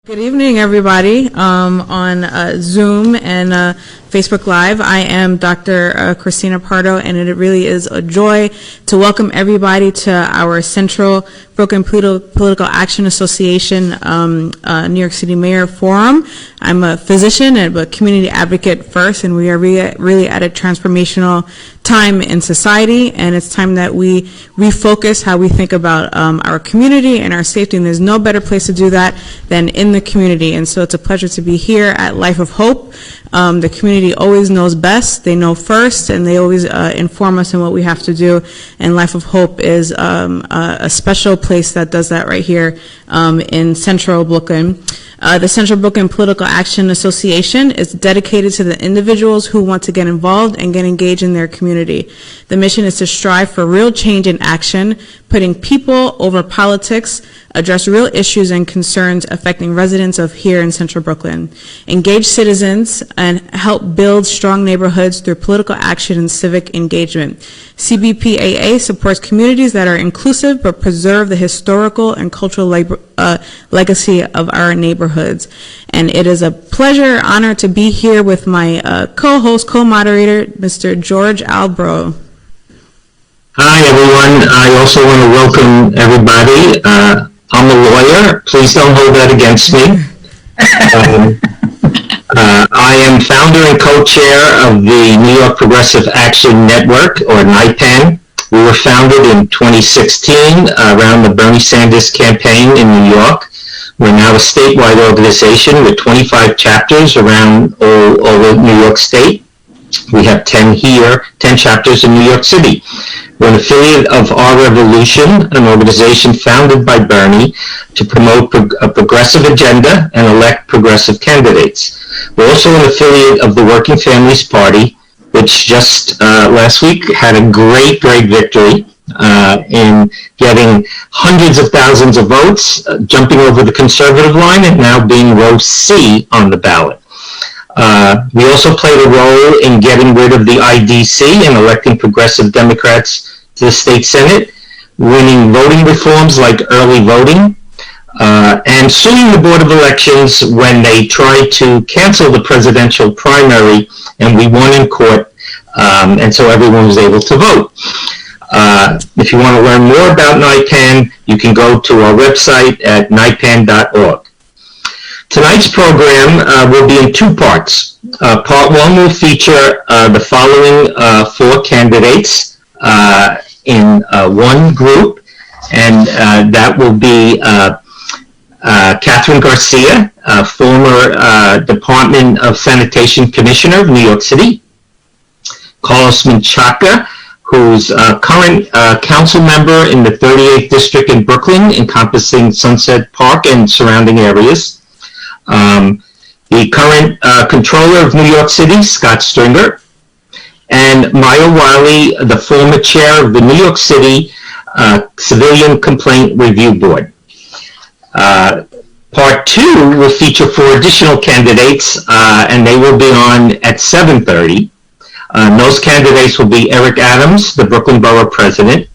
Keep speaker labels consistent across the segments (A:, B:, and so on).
A: Good evening, everybody, on Zoom and Facebook Live. I am Dr. Christina Pardo, and it really is a joy to welcome everybody to our Central Brooklyn Political Action Association New York City Mayor Forum. I'm a physician and a community advocate first, and we are really at a transformational time in society, and it's time that we refocus how we think about our community and our safety, and there's no better place to do that than in the community. And so it's a pleasure to be here at Life of Hope. The community always knows best, they know first, and they always inform us on what we have to do, and Life of Hope is a special place that does that right here in Central Brooklyn. The Central Brooklyn Political Action Association is dedicated to the individuals who want to get involved and get engaged in their community. The mission is to strive for real change in action, putting people over politics, address real issues and concerns affecting residents of here in Central Brooklyn, engage citizens, and help build strong neighborhoods through political action and civic engagement. CBPAA supports communities that are inclusive but preserve the historical and cultural legacy of our neighborhoods. And it is a pleasure, honor to be here with my co-host, co-moderator, Mr. George Albro.
B: Hi, everyone. I also want to welcome everybody. I'm a lawyer. Please don't hold that against me. I am founder and co-chair of the New York Progressive Action Network, or NYPAN. We were founded in 2016 around the Bernie Sanders campaign in New York. We're now a statewide organization with 25 chapters around all over New York State. We have 10 here, 10 chapters in New York City. We're an affiliate of Our Revolution, an organization founded by Bernie to promote a progressive agenda and elect progressive candidates. We're also an affiliate of the Working Families Party, which just last week had a great victory in getting hundreds of thousands of votes, jumping over the conservative line and now being row C on the ballot. We also played a role in getting rid of the IDC and electing progressive Democrats to the state Senate, winning voting reforms like early voting, and suing the Board of Elections when they tried to cancel the presidential primary, and we won in court, and so everyone was able to vote. If you want to learn more about NYPAN, you can go to our website at nypan.org. Tonight's program will be in two parts. Part one will feature the following four candidates in one group, and that will be Catherine Garcia, former Department of Sanitation Commissioner of New York City, Carlos Menchaca, who's a current council member in the 38th District in Brooklyn, encompassing Sunset Park and surrounding areas. The current controller of New York City, Scott Stringer, and Mayoral, the former chair of the New York City Civilian Complaint Review Board. Part two will feature four additional candidates, and they will be on at 7:30. Those candidates will be Eric Adams, the Brooklyn Borough President,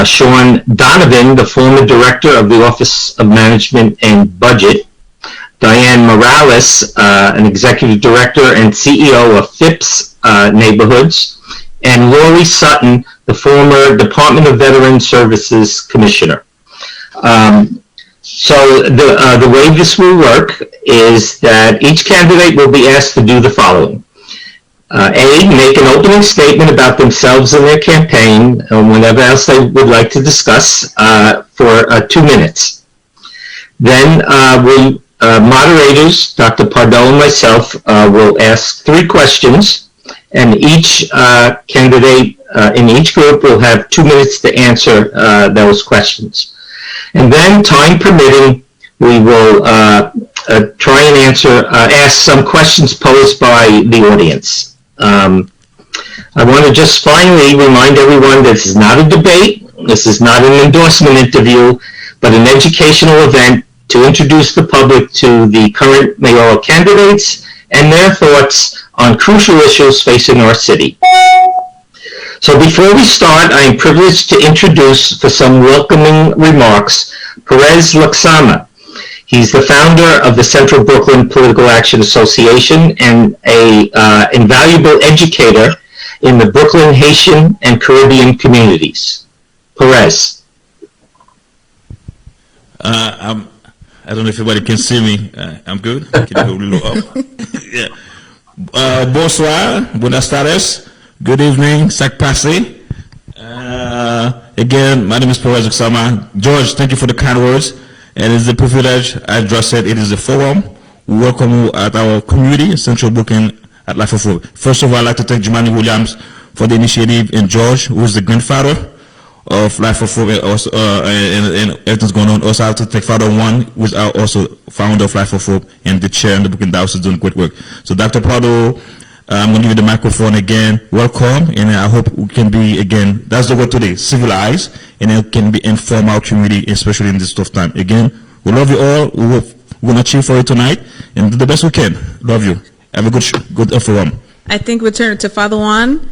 B: Sean Donovan, the former Director of the Office of Management and Budget, Diane Morales, an Executive Director and CEO of Phipps Neighborhoods, and Lori Sutton, the former Department of Veteran Services Commissioner. So the way this will work is that each candidate will be asked to do the following. A, make an opening statement about themselves and their campaign, and whatever else they would like to discuss for 2 minutes. Then we moderators, Dr. Pardo and myself, will ask 3 questions, and each candidate in each group will have 2 minutes to answer those questions. And then, time permitting, we will try and ask some questions posed by the audience. I want to just finally remind everyone this is not a debate, this is not an endorsement interview, but an educational event to introduce the public to the current mayoral candidates and their thoughts on crucial issues facing our city. So before we start, I am privileged to introduce, for some welcoming remarks, Perez Laksama. He's the founder of the Central Brooklyn Political Action Association and a invaluable educator in the Brooklyn Haitian and Caribbean communities. Perez.
C: I don't know if everybody can see me. I'm good. Can you go a little up? Yeah. Bonsoir, buenas tardes, good evening, sac passé. Again, my name is Perez Oksama. George, thank you for the kind words. And it's a privilege, as Josh said, it is a forum. We welcome you at our community in Central Brooklyn at Life of Hope. First of all, I'd like to thank Jimani Williams for the initiative, and George, who is the grandfather of Life of Hope, and also, and everything's going on. Also, I have to thank Father One, who is also founder of Life of Hope, and the chair in the Brooklyn Diocese doing great work. So, Dr. Pardo, I'm going to give you the microphone again. Welcome, and I hope we can be, again, that's the word today, civilized, and it can be inform our community, especially in this tough time. Again, we love you all. We're going to cheer for you tonight, and do the best we can. Love you. Have a good forum.
A: I think we'll turn it to Father Juan.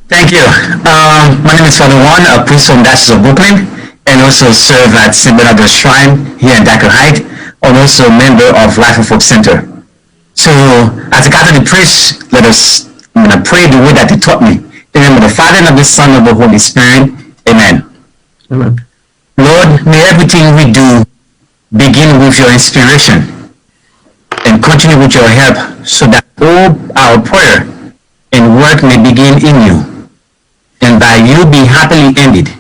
D: Thank you. My name is Father Juan, a priest from Diocese of Brooklyn, and also serve at St. Bernard's Shrine here in Dacker Heights, and also a member of Life of Hope Center. So, as a Catholic priest, I'm gonna pray the way that He taught me. In the name of the Father, and of the Son, and of the Holy Spirit. Amen. Amen. Lord, may everything we do begin with your inspiration and continue with your help, so that all our prayer and work may begin in you, and by you be happily ended.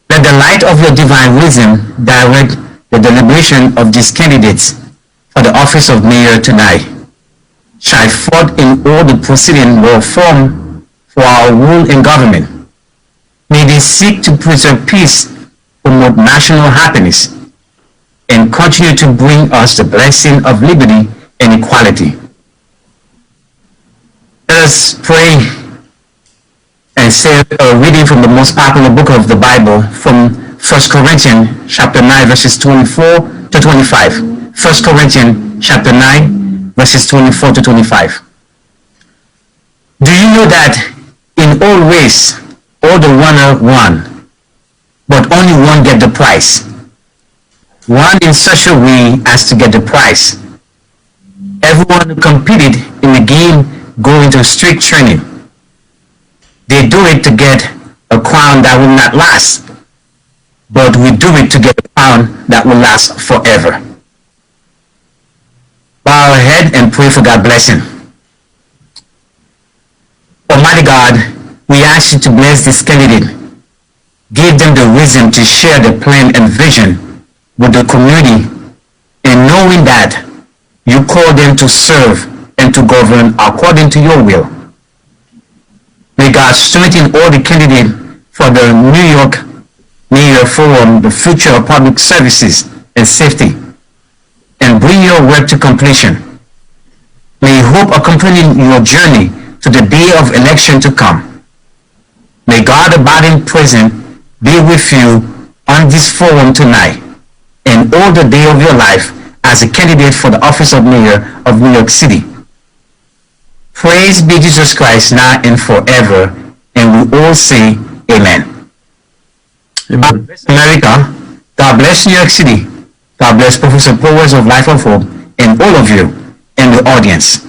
D: Let the light of your divine wisdom direct the deliberation of these candidates for the office of mayor tonight. Shine forth in all the proceedings will form for our rule and government. May they seek to preserve peace, promote national happiness, and continue to bring us the blessing of liberty and equality. Let us pray and say a reading from the most popular book of the Bible, from 1 Corinthians chapter 9, verses 24 to 25. 1 Corinthians chapter 9, verses 24 to 25. Do you know that in all race, all the runner won, but only one get the prize? One in such a way as to get the prize. Everyone who competed in the game go into strict training. They do it to get a crown that will not last, but we do it to get a crown that will last forever. Bow our head and pray for God's blessing. Almighty God, we ask you to bless this candidate. Give them the wisdom to share the plan and vision with the community, and knowing that you call them to serve and to govern according to your will. May God strengthen all the candidates for the New York Mayor Forum, the future of public services and safety, and bring your work to completion. May hope accompany your journey to the day of election to come. May God abiding present be with you on this forum tonight and all the day of your life as a candidate for the office of Mayor of New York City. Praise be Jesus Christ now and forever, and we all say amen. Amen. God bless America. God bless New York City. God bless Professor Powers of Life of Hope and all of you in the audience.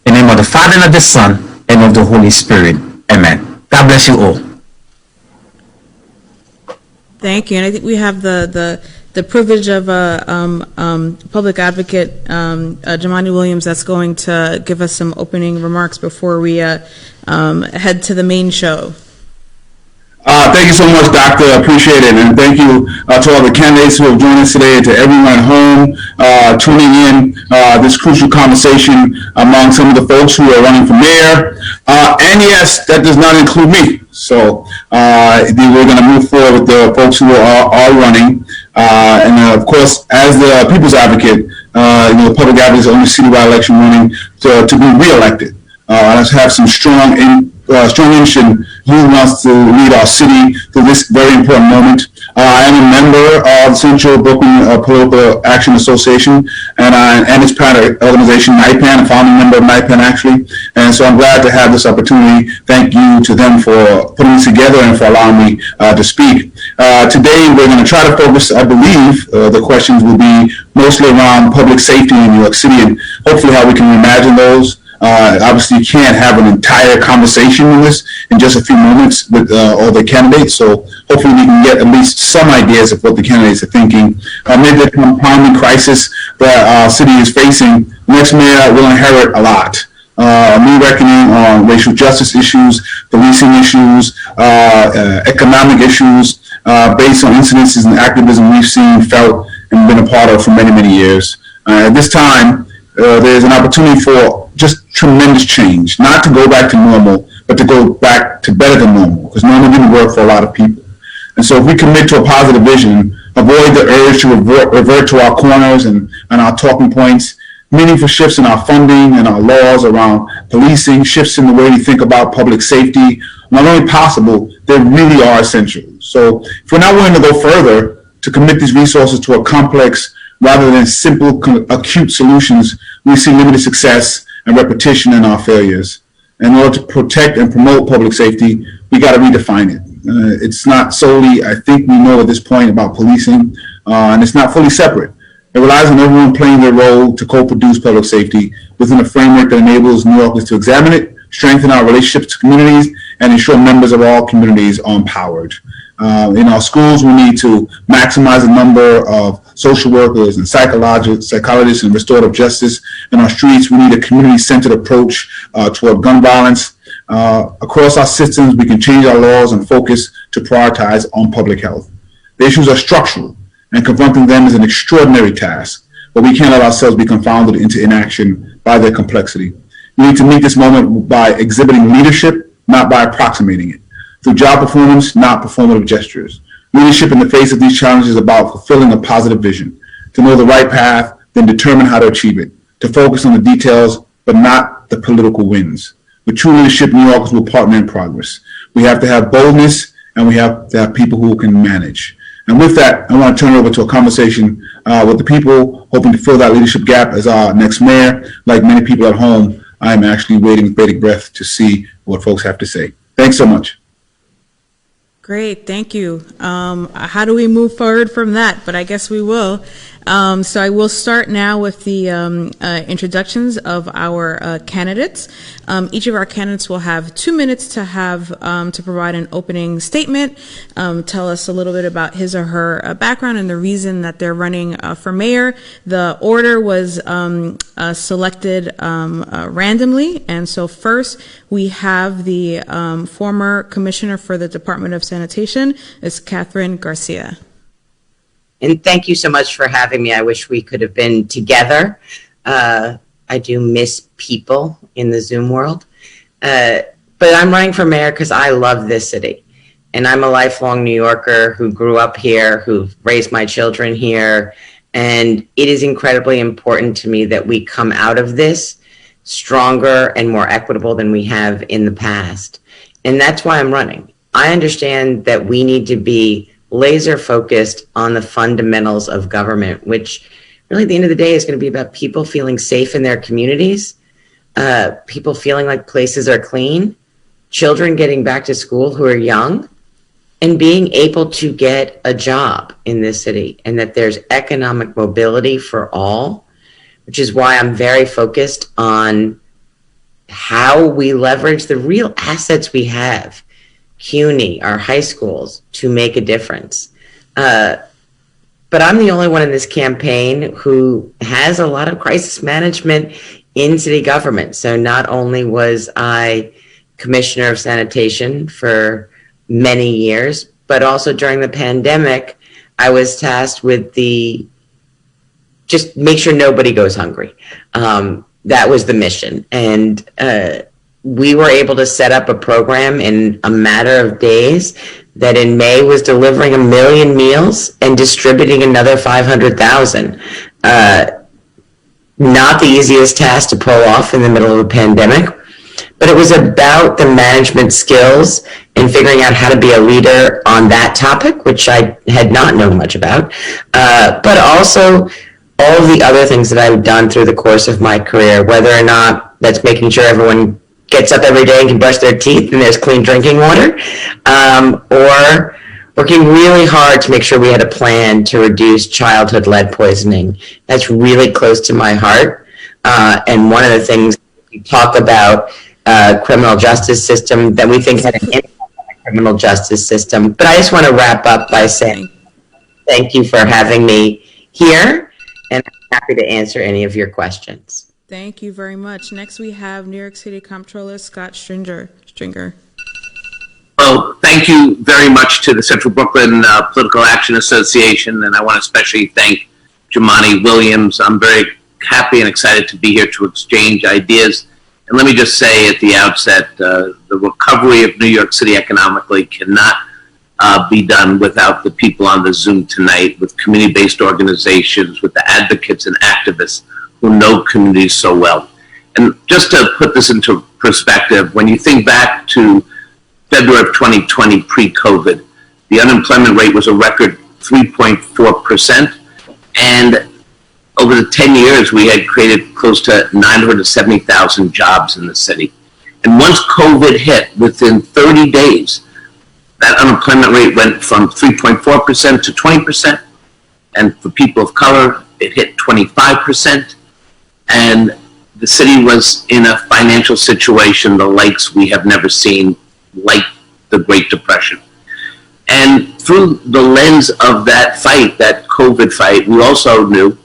D: In the name of the Father, and of the Son, and of the Holy Spirit. Amen. God bless you all.
A: Thank you. And I think we have the privilege of public advocate Jimani Williams that's going to give us some opening remarks before we head to the main show.
E: Thank you so much, Doctor. I appreciate it. And thank you to all the candidates who have joined us today, to everyone at home tuning in this crucial conversation among some of the folks who are running for mayor. And yes, that does not include me. So we're going to move forward with the folks who are running. And of course, as the people's advocate, the public advocate is the only citywide election running to be reelected. Let's have some strong interest who wants to lead our city through this very important moment. I am a member of Central Brooklyn Political Action Association and its parent organization, NIPAN, a founding member of NIPAN, actually. And so I'm glad to have this opportunity. Thank you to them for putting this together and for allowing me to speak. Today, we're going to try to focus, I believe, the questions will be mostly around public safety in New York City and hopefully how we can imagine those. Obviously, you can't have an entire conversation on this in just a few moments with all the candidates. So hopefully we can get at least some ideas of what the candidates are thinking. Amid the compounding crisis that our city is facing, the next mayor will inherit a lot. New reckoning on racial justice issues, policing issues, economic issues, based on incidences and activism we've seen, felt, and been a part of for many, many years. At this time, there's an opportunity for just tremendous change, not to go back to normal, but to go back to better than normal, because normal didn't work for a lot of people. And so if we commit to a positive vision, avoid the urge to revert to our corners and our talking points, meaningful shifts in our funding and our laws around policing, shifts in the way we think about public safety, not only possible, they really are essential. So if we're not willing to go further to commit these resources to a complex rather than simple acute solutions, we see limited success and repetition in our failures. In order to protect and promote public safety, we got to redefine it. It's not solely, I think we know at this point, about policing, and it's not fully separate. It relies on everyone playing their role to co-produce public safety within a framework that enables New Yorkers to examine it, strengthen our relationships to communities, and ensure members of all communities are empowered. In our schools, we need to maximize the number of social workers and psychologists and restorative justice. In our streets, we need a community-centered approach toward gun violence. Across our systems, we can change our laws and focus to prioritize on public health. The issues are structural, and confronting them is an extraordinary task, but we can't let ourselves be confounded into inaction by their complexity. We need to meet this moment by exhibiting leadership, not by approximating it. Through job performance, not performative gestures. Leadership in the face of these challenges is about fulfilling a positive vision, to know the right path, then determine how to achieve it, to focus on the details, but not the political wins. With true leadership, New Yorkers will partner in progress. We have to have boldness, and we have to have people who can manage. And with that, I want to turn it over to a conversation with the people hoping to fill that leadership gap as our next mayor. Like many people at home, I'm actually waiting with bated breath to see what folks have to say. Thanks so much.
A: Great, thank you. How do we move forward from that? But I guess we will. So I will start now with the introductions of our candidates. Each of our candidates will have 2 minutes to have to provide an opening statement, tell us a little bit about his or her background and the reason that they're running for mayor. The order was selected randomly, and so first we have the former commissioner for the Department of Sanitation, is Catherine Garcia.
F: And thank you so much for having me. I wish we could have been together. I do miss people in the Zoom world. But I'm running for mayor because I love this city. And I'm a lifelong New Yorker who grew up here, who raised my children here. And it is incredibly important to me that we come out of this stronger and more equitable than we have in the past. And that's why I'm running. I understand that we need to be laser focused on the fundamentals of government, which really at the end of the day is going to be about people feeling safe in their communities, people feeling like places are clean, children getting back to school who are young, and being able to get a job in this city, and that there's economic mobility for all, which is why I'm very focused on how we leverage the real assets we have, CUNY, our high schools, to make a difference. But I'm the only one in this campaign who has a lot of crisis management in city government. So not only was I commissioner of sanitation for many years, but also during the pandemic, I was tasked with just make sure nobody goes hungry. That was the mission. And we were able to set up a program in a matter of days that in May was delivering 1 million meals and distributing another 500,000. Not the easiest task to pull off in the middle of a pandemic, but it was about the management skills and figuring out how to be a leader on that topic, which I had not known much about, but also all of the other things that I've done through the course of my career, whether or not that's making sure everyone gets up every day and can brush their teeth and there's clean drinking water, or working really hard to make sure we had a plan to reduce childhood lead poisoning. That's really close to my heart. And one of the things we talk about, criminal justice system that we think had an impact on the criminal justice system. But I just want to wrap up by saying thank you for having me here, and I'm happy to answer any of your questions.
A: Thank you very much. Next, we have New York City Comptroller Scott Stringer.
G: Well, thank you very much to the Central Brooklyn Political Action Association, and I want to especially thank Jumaane Williams. I'm very happy and excited to be here to exchange ideas. And let me just say at the outset, the recovery of New York City economically cannot be done without the people on the Zoom tonight, with community-based organizations, with the advocates and activists who know communities so well. And just to put this into perspective, when you think back to February of 2020, pre-COVID, the unemployment rate was a record 3.4%, and over the 10 years, we had created close to 970,000 jobs in the city. And once COVID hit, within 30 days, that unemployment rate went from 3.4% to 20%. And for people of color, it hit 25%. And the city was in a financial situation, the likes we have never seen, like the Great Depression. And through the lens of that fight, that COVID fight, we also knew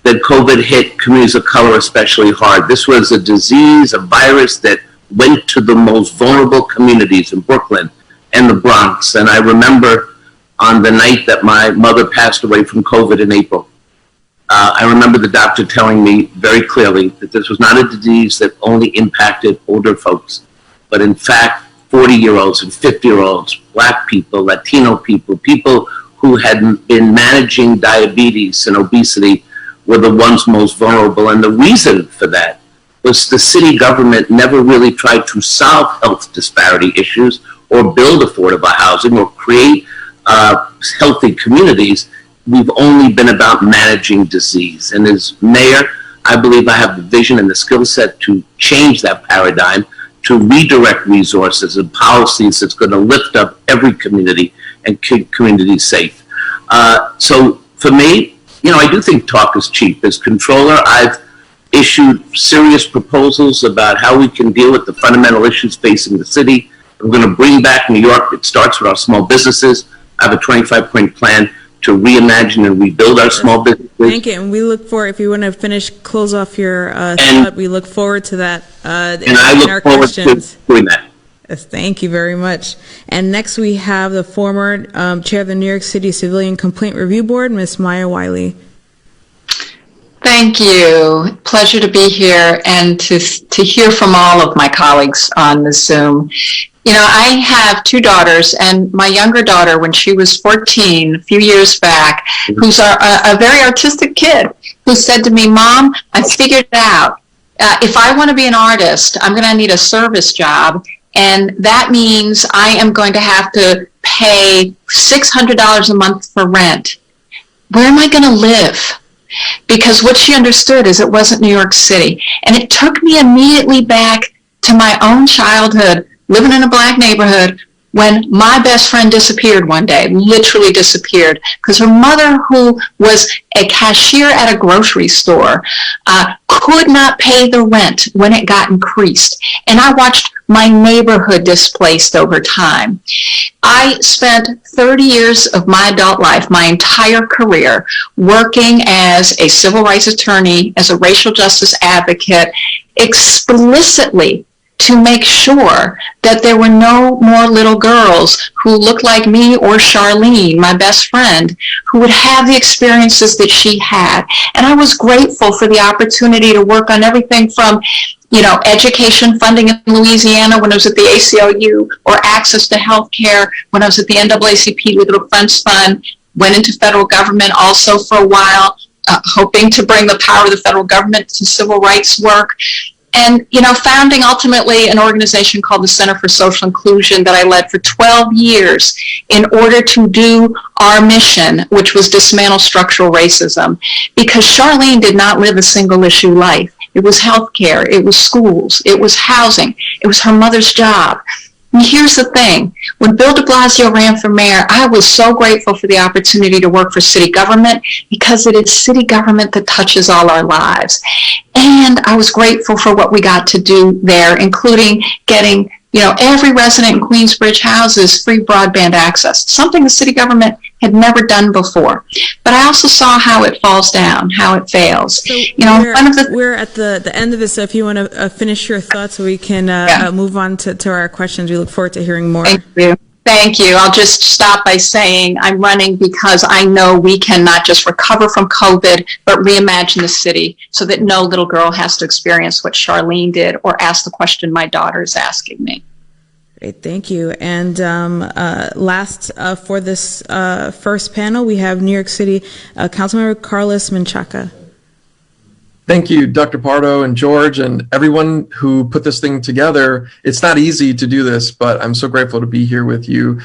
G: that COVID hit communities of color especially hard. This was a disease, a virus that went to the most vulnerable communities in Brooklyn and the Bronx. And I remember on the night that my mother passed away from COVID in April, I remember the doctor telling me very clearly that this was not a disease that only impacted older folks, but in fact, 40-year-olds and 50-year-olds, Black people, Latino people, people who had been managing diabetes and obesity were the ones most vulnerable. And the reason for that was the city government never really tried to solve health disparity issues or build affordable housing or create healthy communities. We've only been about managing disease. And as mayor, I believe I have the vision and the skill set to change that paradigm, to redirect resources and policies that's going to lift up every community and keep communities safe. So for me, I do think talk is cheap. As controller, I've issued serious proposals about how we can deal with the fundamental issues facing the city. We're going to bring back New York. It starts with our small businesses. I have a 25-point plan to reimagine and rebuild our small businesses.
A: Thank you. And we look forward, if you want to close off your thought, we look forward to that.
G: And I look forward to doing that.
A: Yes, thank you very much. And next we have the former chair of the New York City Civilian Complaint Review Board, Ms. Maya Wiley.
H: Thank you. Pleasure to be here and to hear from all of my colleagues on the Zoom. I have two daughters, and my younger daughter, when she was 14, a few years back, who's a very artistic kid, who said to me, "Mom, I figured it out. If I want to be an artist, I'm going to need a service job. And that means I am going to have to pay $600 a month for rent. Where am I going to live?" Because what she understood is it wasn't New York City. And it took me immediately back to my own childhood, living in a Black neighborhood, when my best friend disappeared one day, literally disappeared, because her mother, who was a cashier at a grocery store, could not pay the rent when it got increased. And I watched my neighborhood displaced over time. I spent 30 years of my adult life, my entire career, working as a civil rights attorney, as a racial justice advocate, explicitly to make sure that there were no more little girls who looked like me or Charlene, my best friend, who would have the experiences that she had. And I was grateful for the opportunity to work on everything from, education funding in Louisiana when I was at the ACLU, or access to health care when I was at the NAACP Legal Defense Fund, went into federal government also for a while, hoping to bring the power of the federal government to civil rights work. And, founding ultimately an organization called the Center for Social Inclusion that I led for 12 years in order to do our mission, which was dismantle structural racism, because Charlene did not live a single issue life. It was healthcare, it was schools, it was housing, it was her mother's job. And here's the thing, when Bill de Blasio ran for mayor, I was so grateful for the opportunity to work for city government, because it is city government that touches all our lives. And I was grateful for what we got to do there, including getting, every resident in Queensbridge houses free broadband access, something the city government had never done before. But I also saw how it falls down, how it fails.
A: So we're at the end of this, so if you want to finish your thoughts so we can move on to our questions. We look forward to hearing more.
H: Thank you. Thank you. I'll just stop by saying I'm running because I know we can not just recover from COVID, but reimagine the city so that no little girl has to experience what Charlene did or ask the question my daughter is asking me.
A: Great, thank you. And last for this first panel, we have New York City Councilmember Carlos Menchaca.
I: Thank you, Dr. Pardo and George and everyone who put this thing together. It's not easy to do this, but I'm so grateful to be here with you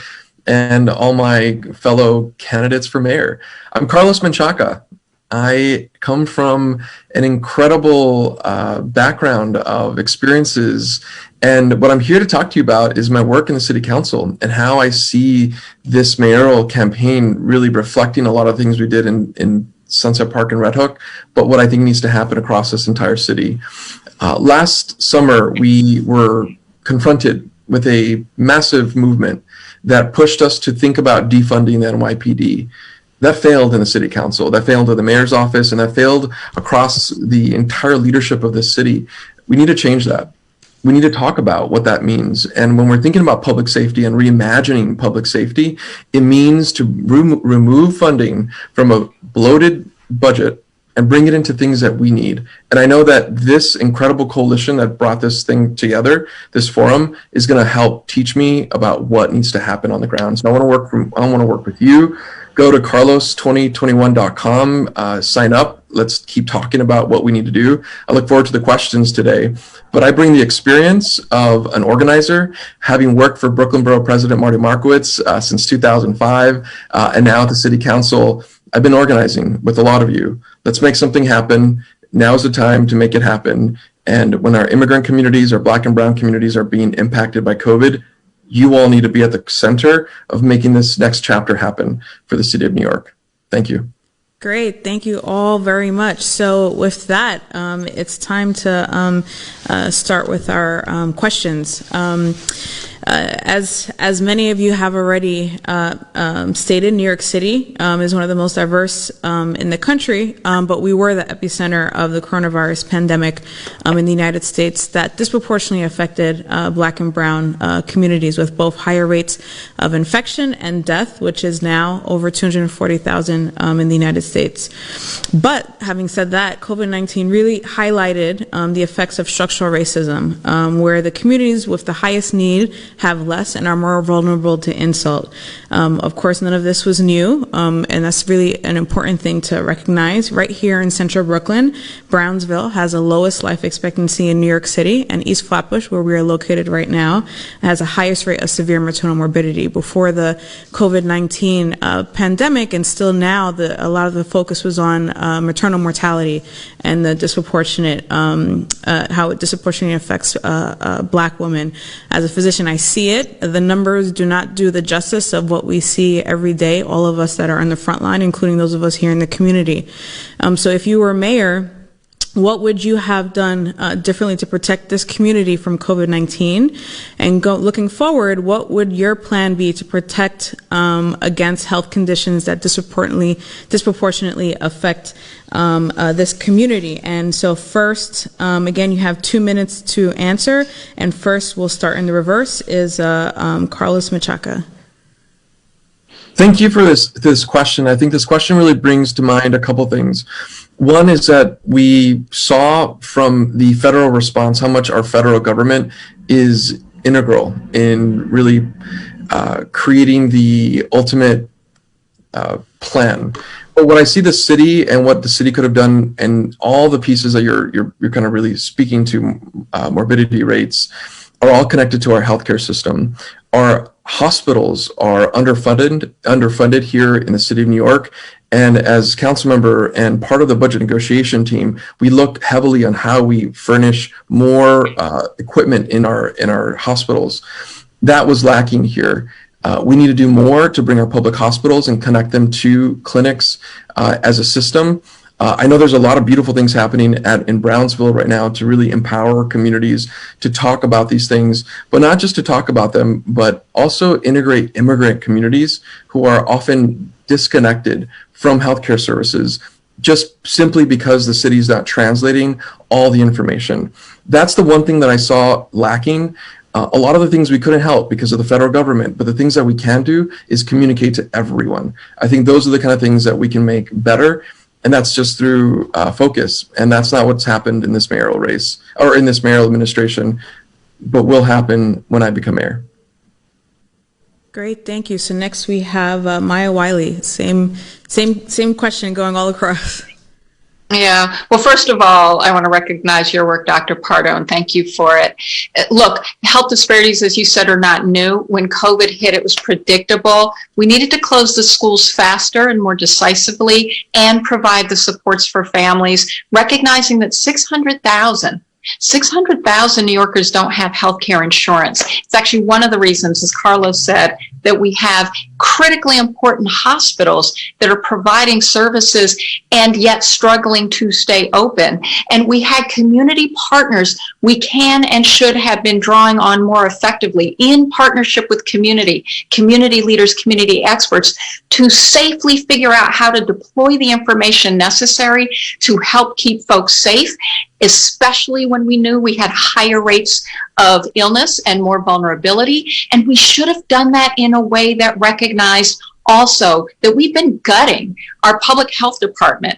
I: and all my fellow candidates for mayor. I'm Carlos Menchaca. I come from an incredible background of experiences, and what I'm here to talk to you about is my work in the city council and how I see this mayoral campaign really reflecting a lot of things we did in Sunset Park and Red Hook, but what I think needs to happen across this entire city. Last summer, we were confronted with a massive movement that pushed us to think about defunding the NYPD. That failed in the city council, that failed in the mayor's office, and that failed across the entire leadership of this city. We need to change that. We need to talk about what that means. And when we're thinking about public safety and reimagining public safety, it means to remove funding from a bloated budget and bring it into things that we need. And I know that this incredible coalition that brought this thing together, this forum, is going to help teach me about what needs to happen on the ground. So I want to work with you. Go to carlos2021.com, sign up. Let's keep talking about what we need to do. I look forward to the questions today. But I bring the experience of an organizer, having worked for Brooklyn Borough President Marty Markowitz since 2005, and now at the City Council. I've been organizing with a lot of you. Let's make something happen. Now's the time to make it happen. And when our immigrant communities, our Black and Brown communities are being impacted by COVID, you all need to be at the center of making this next chapter happen for the city of New York. Thank you.
A: Great. Thank you all very much. So with that, it's time to start with our questions. As many of you have already stated, New York City is one of the most diverse in the country, but we were the epicenter of the coronavirus pandemic in the United States that disproportionately affected Black and Brown communities, with both higher rates of infection and death, which is now over 240,000 in the United States. But having said that, COVID-19 really highlighted the effects of structural racism, where the communities with the highest need have less and are more vulnerable to insult. Of course, none of this was new, and that's really an important thing to recognize. Right here in central Brooklyn, Brownsville has the lowest life expectancy in New York City, and East Flatbush, where we are located right now, has the highest rate of severe maternal morbidity. Before the COVID-19 pandemic, and still now, a lot of the focus was on maternal mortality and the disproportionate, how it disproportionately affects Black women. As a physician, I see it. The numbers do not do the justice of what we see every day, all of us that are on the front line, including those of us here in the community. So if you were mayor, what would you have done differently to protect this community from COVID-19? And looking forward, what would your plan be to protect against health conditions that disproportionately affect this community? And so first, again, you have 2 minutes to answer. And first, we'll start in the reverse, is Carlos Menchaca.
I: Thank you for this question. I think this question really brings to mind a couple things. One is that we saw from the federal response how much our federal government is integral in really creating the ultimate plan. But what I see the city and what the city could have done, and all the pieces that you're kind of really speaking to, morbidity rates, are all connected to our healthcare system. Our hospitals are underfunded here in the city of New York. And as council member and part of the budget negotiation team, we look heavily on how we furnish more equipment in our hospitals. That was lacking here. We need to do more to bring our public hospitals and connect them to clinics as a system. I know there's a lot of beautiful things happening in Brownsville right now to really empower communities to talk about these things, but not just to talk about them, but also integrate immigrant communities who are often disconnected from healthcare services just simply because the city's not translating all the information. That's the one thing that I saw lacking. A lot of the things we couldn't help because of the federal government, but the things that we can do is communicate to everyone. I think those are the kind of things that we can make better, and that's just through focus. And that's not what's happened in this mayoral race or in this mayoral administration, but will happen when I become mayor.
A: Great, thank you. So next we have Maya Wiley. Same question going all across.
H: Yeah. Well, first of all, I want to recognize your work, Dr. Pardo, and thank you for it. Look, health disparities, as you said, are not new. When COVID hit, it was predictable. We needed to close the schools faster and more decisively and provide the supports for families, recognizing that 600,000 New Yorkers don't have health care insurance. It's actually one of the reasons, as Carlos said, that we have critically important hospitals that are providing services and yet struggling to stay open. And we had community partners we can and should have been drawing on more effectively in partnership with community leaders, community experts, to safely figure out how to deploy the information necessary to help keep folks safe, especially when we knew we had higher rates of illness and more vulnerability. And we should have done that in a way that recognized also that we've been gutting our public health department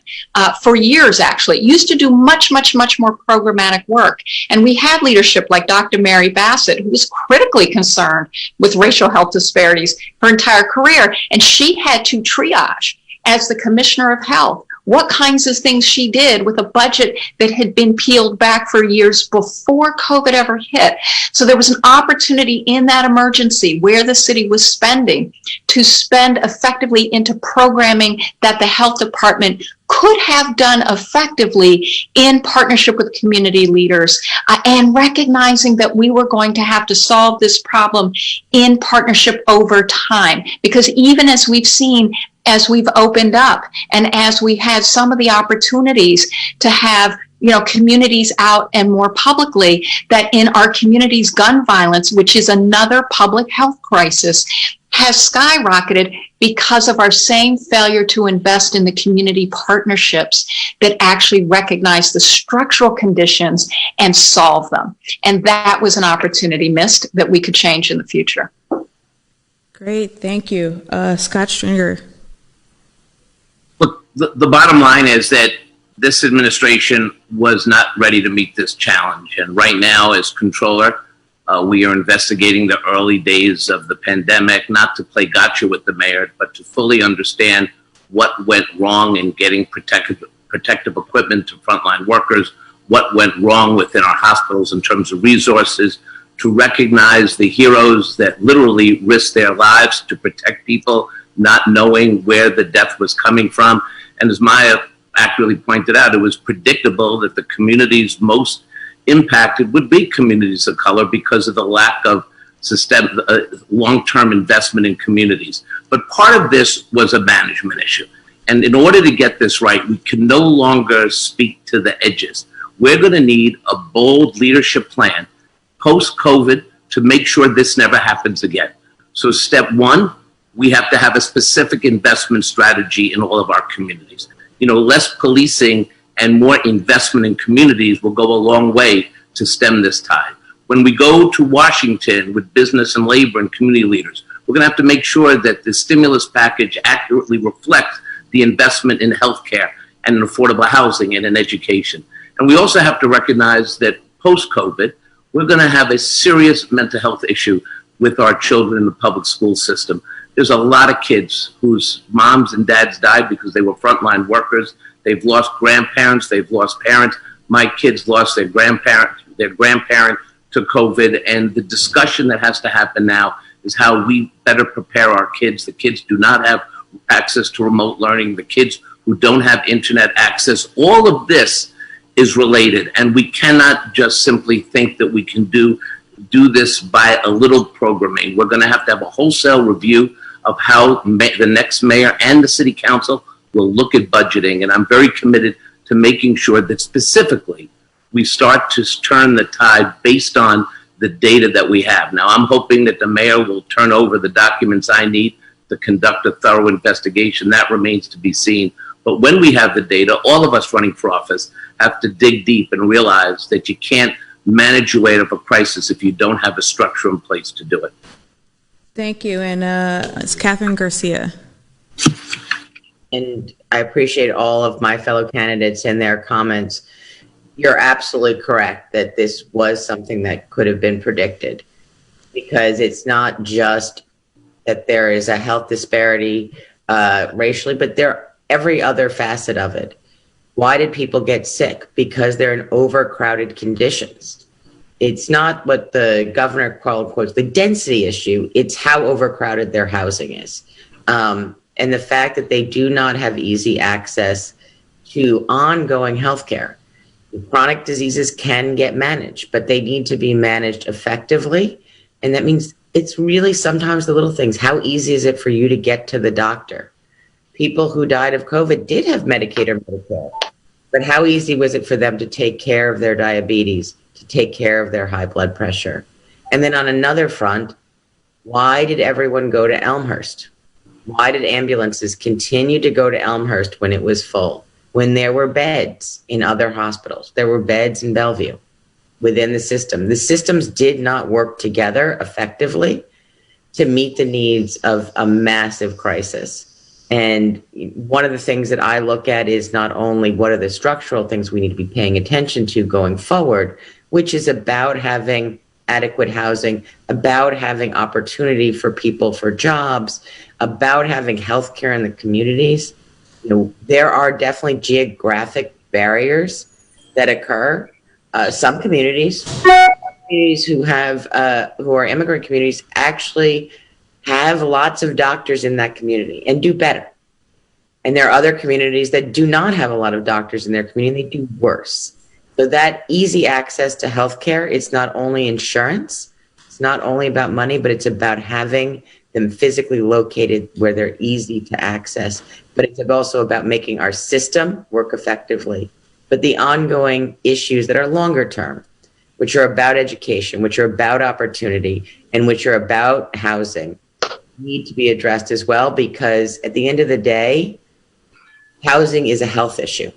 H: for years, actually. It used to do much more programmatic work. And we had leadership like Dr. Mary Bassett, who was critically concerned with racial health disparities her entire career. And she had to triage as the commissioner of health what kinds of things she did with a budget that had been peeled back for years before COVID ever hit. So there was an opportunity in that emergency where the city was spending to spend effectively into programming that the health department could have done effectively in partnership with community leaders, and recognizing that we were going to have to solve this problem in partnership over time. Because even as we've seen, as we've opened up and as we had some of the opportunities to have communities out and more publicly, that in our communities, gun violence, which is another public health crisis, has skyrocketed because of our same failure to invest in the community partnerships that actually recognize the structural conditions and solve them. And that was an opportunity missed that we could change in the future.
A: Great, thank you. Scott Stringer.
G: Look, the bottom line is that this administration was not ready to meet this challenge. And right now, as controller, we are investigating the early days of the pandemic, not to play gotcha with the mayor, but to fully understand what went wrong in getting protective equipment to frontline workers, what went wrong within our hospitals in terms of resources, to recognize the heroes that literally risked their lives to protect people, not knowing where the death was coming from. And as Maya accurately pointed out, it was predictable that the communities most impacted would be communities of color because of the lack of long-term investment in communities. But part of this was a management issue. And in order to get this right, we can no longer speak to the edges. We're going to need a bold leadership plan post-COVID to make sure this never happens again. So step one, we have to have a specific investment strategy in all of our communities. Less policing and more investment in communities will go a long way to stem this tide. When we go to Washington with business and labor and community leaders, we're going to have to make sure that the stimulus package accurately reflects the investment in healthcare and in affordable housing and in education. And we also have to recognize that post-COVID, we're going to have a serious mental health issue with our children in the public school system. there's a lot of kids whose moms and dads died because they were frontline workers. They've lost grandparents. They've lost parents. My kids lost their grandparent to COVID. And the discussion that has to happen now is how we better prepare our kids. The kids do not have access to remote learning. The kids who don't have internet access. All of this is related. And we cannot just simply think that we can do this by a little programming. We're going to have a wholesale review of how the next mayor and the city council will look at budgeting. And I'm very committed to making sure that specifically we start to turn the tide based on the data that we have. Now, I'm hoping that the mayor will turn over the documents I need to conduct a thorough investigation. That remains to be seen. But when we have the data, all of us running for office have to dig deep and realize that you can't manage your way out of a crisis if you don't have a structure in place to do it.
A: Thank you. And it's Catherine Garcia.
F: And I appreciate all of my fellow candidates and their comments. You're absolutely correct that this was something that could have been predicted, because it's not just that there is a health disparity racially, but every other facet of it. Why did people get sick? Because they're in overcrowded conditions. It's not what the governor quotes the density issue. It's how overcrowded their housing is. And the fact that they do not have easy access to ongoing health care. Chronic diseases can get managed, but they need to be managed effectively. And that means it's really sometimes the little things. How easy is it for you to get to the doctor? People who died of COVID did have Medicaid or Medicare, but how easy was it for them to take care of their diabetes, to take care of their high blood pressure? And then on another front, why did everyone go to Elmhurst? Why did ambulances continue to go to Elmhurst when it was full? When there were beds in other hospitals, there were beds in Bellevue within the system. The systems did not work together effectively to meet the needs of a massive crisis. And one of the things that I look at is not only what are the structural things we need to be paying attention to going forward, which is about having adequate housing, about having opportunity for people for jobs, about having healthcare in the communities. There are definitely geographic barriers that occur. Some communities who are immigrant communities actually have lots of doctors in that community and do better. And there are other communities that do not have a lot of doctors in their community and they do worse. So that easy access to healthcare, it's not only insurance, it's not only about money, but it's about having them physically located where they're easy to access. But it's also about making our system work effectively. But the ongoing issues that are longer term, which are about education, which are about opportunity, and which are about housing, need to be addressed as well, because at the end of the day, housing is a health issue.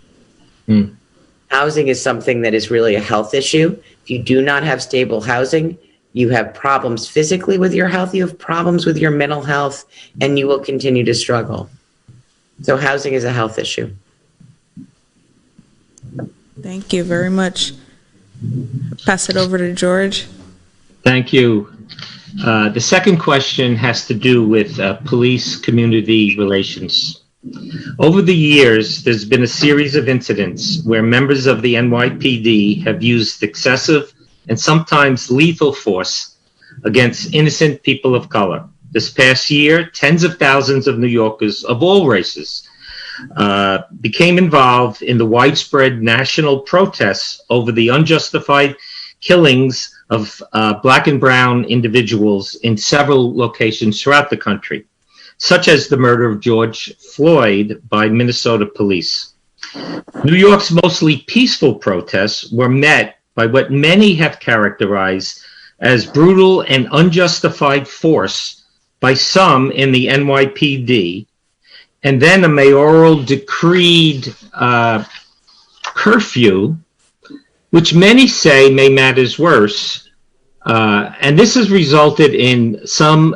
F: Housing is something that is really a health issue. If you do not have stable housing, you have problems physically with your health, you have problems with your mental health, and you will continue to struggle. So housing is a health issue.
A: Thank you very much. Pass it over to George.
B: Thank you. The second question has to do with police-community relations. Over the years, there's been a series of incidents where members of the NYPD have used excessive and sometimes lethal force against innocent people of color. This past year, tens of thousands of New Yorkers of all races became involved in the widespread national protests over the unjustified killings of Black and brown individuals in several locations throughout the country, such as the murder of George Floyd by Minnesota police. New York's mostly peaceful protests were met by what many have characterized as brutal and unjustified force by some in the NYPD, and then a mayoral decreed curfew, which many say made matters worse. And this has resulted in some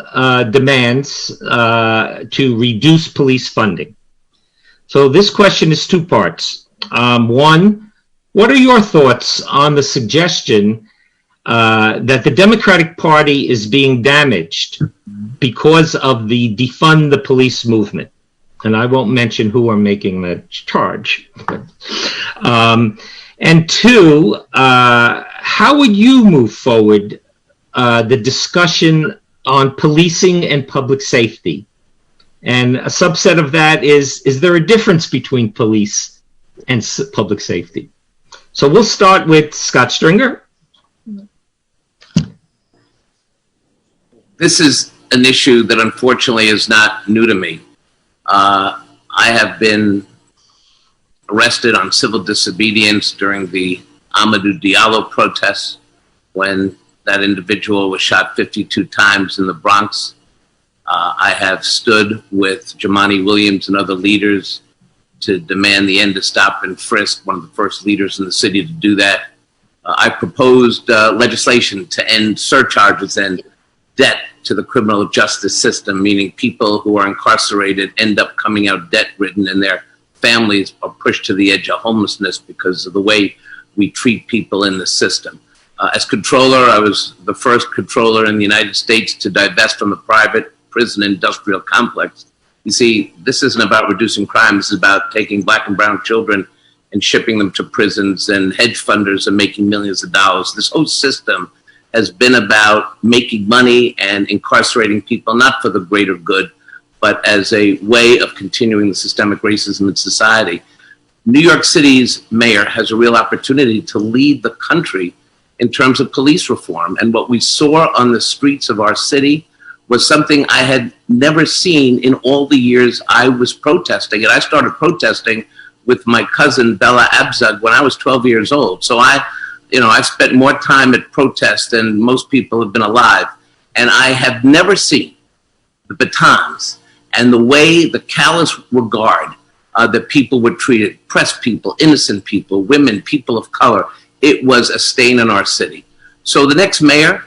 B: demands to reduce police funding. So this question is two parts. One, what are your thoughts on the suggestion that the Democratic Party is being damaged because of the defund the police movement. And I won't mention who are making the charge. And two, how would you move forward the discussion on policing and public safety? And a subset of that is there a difference between police and public safety? So we'll start with Scott Stringer.
G: This is an issue that unfortunately is not new to me. I have been arrested on civil disobedience during the Amadou Diallo protests when that individual was shot 52 times in the Bronx. I have stood with Jumaane Williams and other leaders to demand the end of stop and frisk, one of the first leaders in the city to do that. I proposed legislation to end surcharges and debt to the criminal justice system, meaning people who are incarcerated end up coming out debt-ridden and their families are pushed to the edge of homelessness because of the way we treat people in the system. As controller, I was the first controller in the United States to divest from the private prison industrial complex. You see, this isn't about reducing crime. This is about taking black and brown children and shipping them to prisons, and hedge funders are making millions of dollars. This whole system has been about making money and incarcerating people, not for the greater good, but as a way of continuing the systemic racism in society. New York City's mayor has a real opportunity to lead the country in terms of police reform. And what we saw on the streets of our city was something I had never seen in all the years I was protesting. And I started protesting with my cousin Bella Abzug when I was 12 years old. So I've spent more time at protests than most people have been alive. And I have never seen the batons and the way, the callous regard that people were treated, press people, innocent people, women, people of color. It was a stain in our city. So the next mayor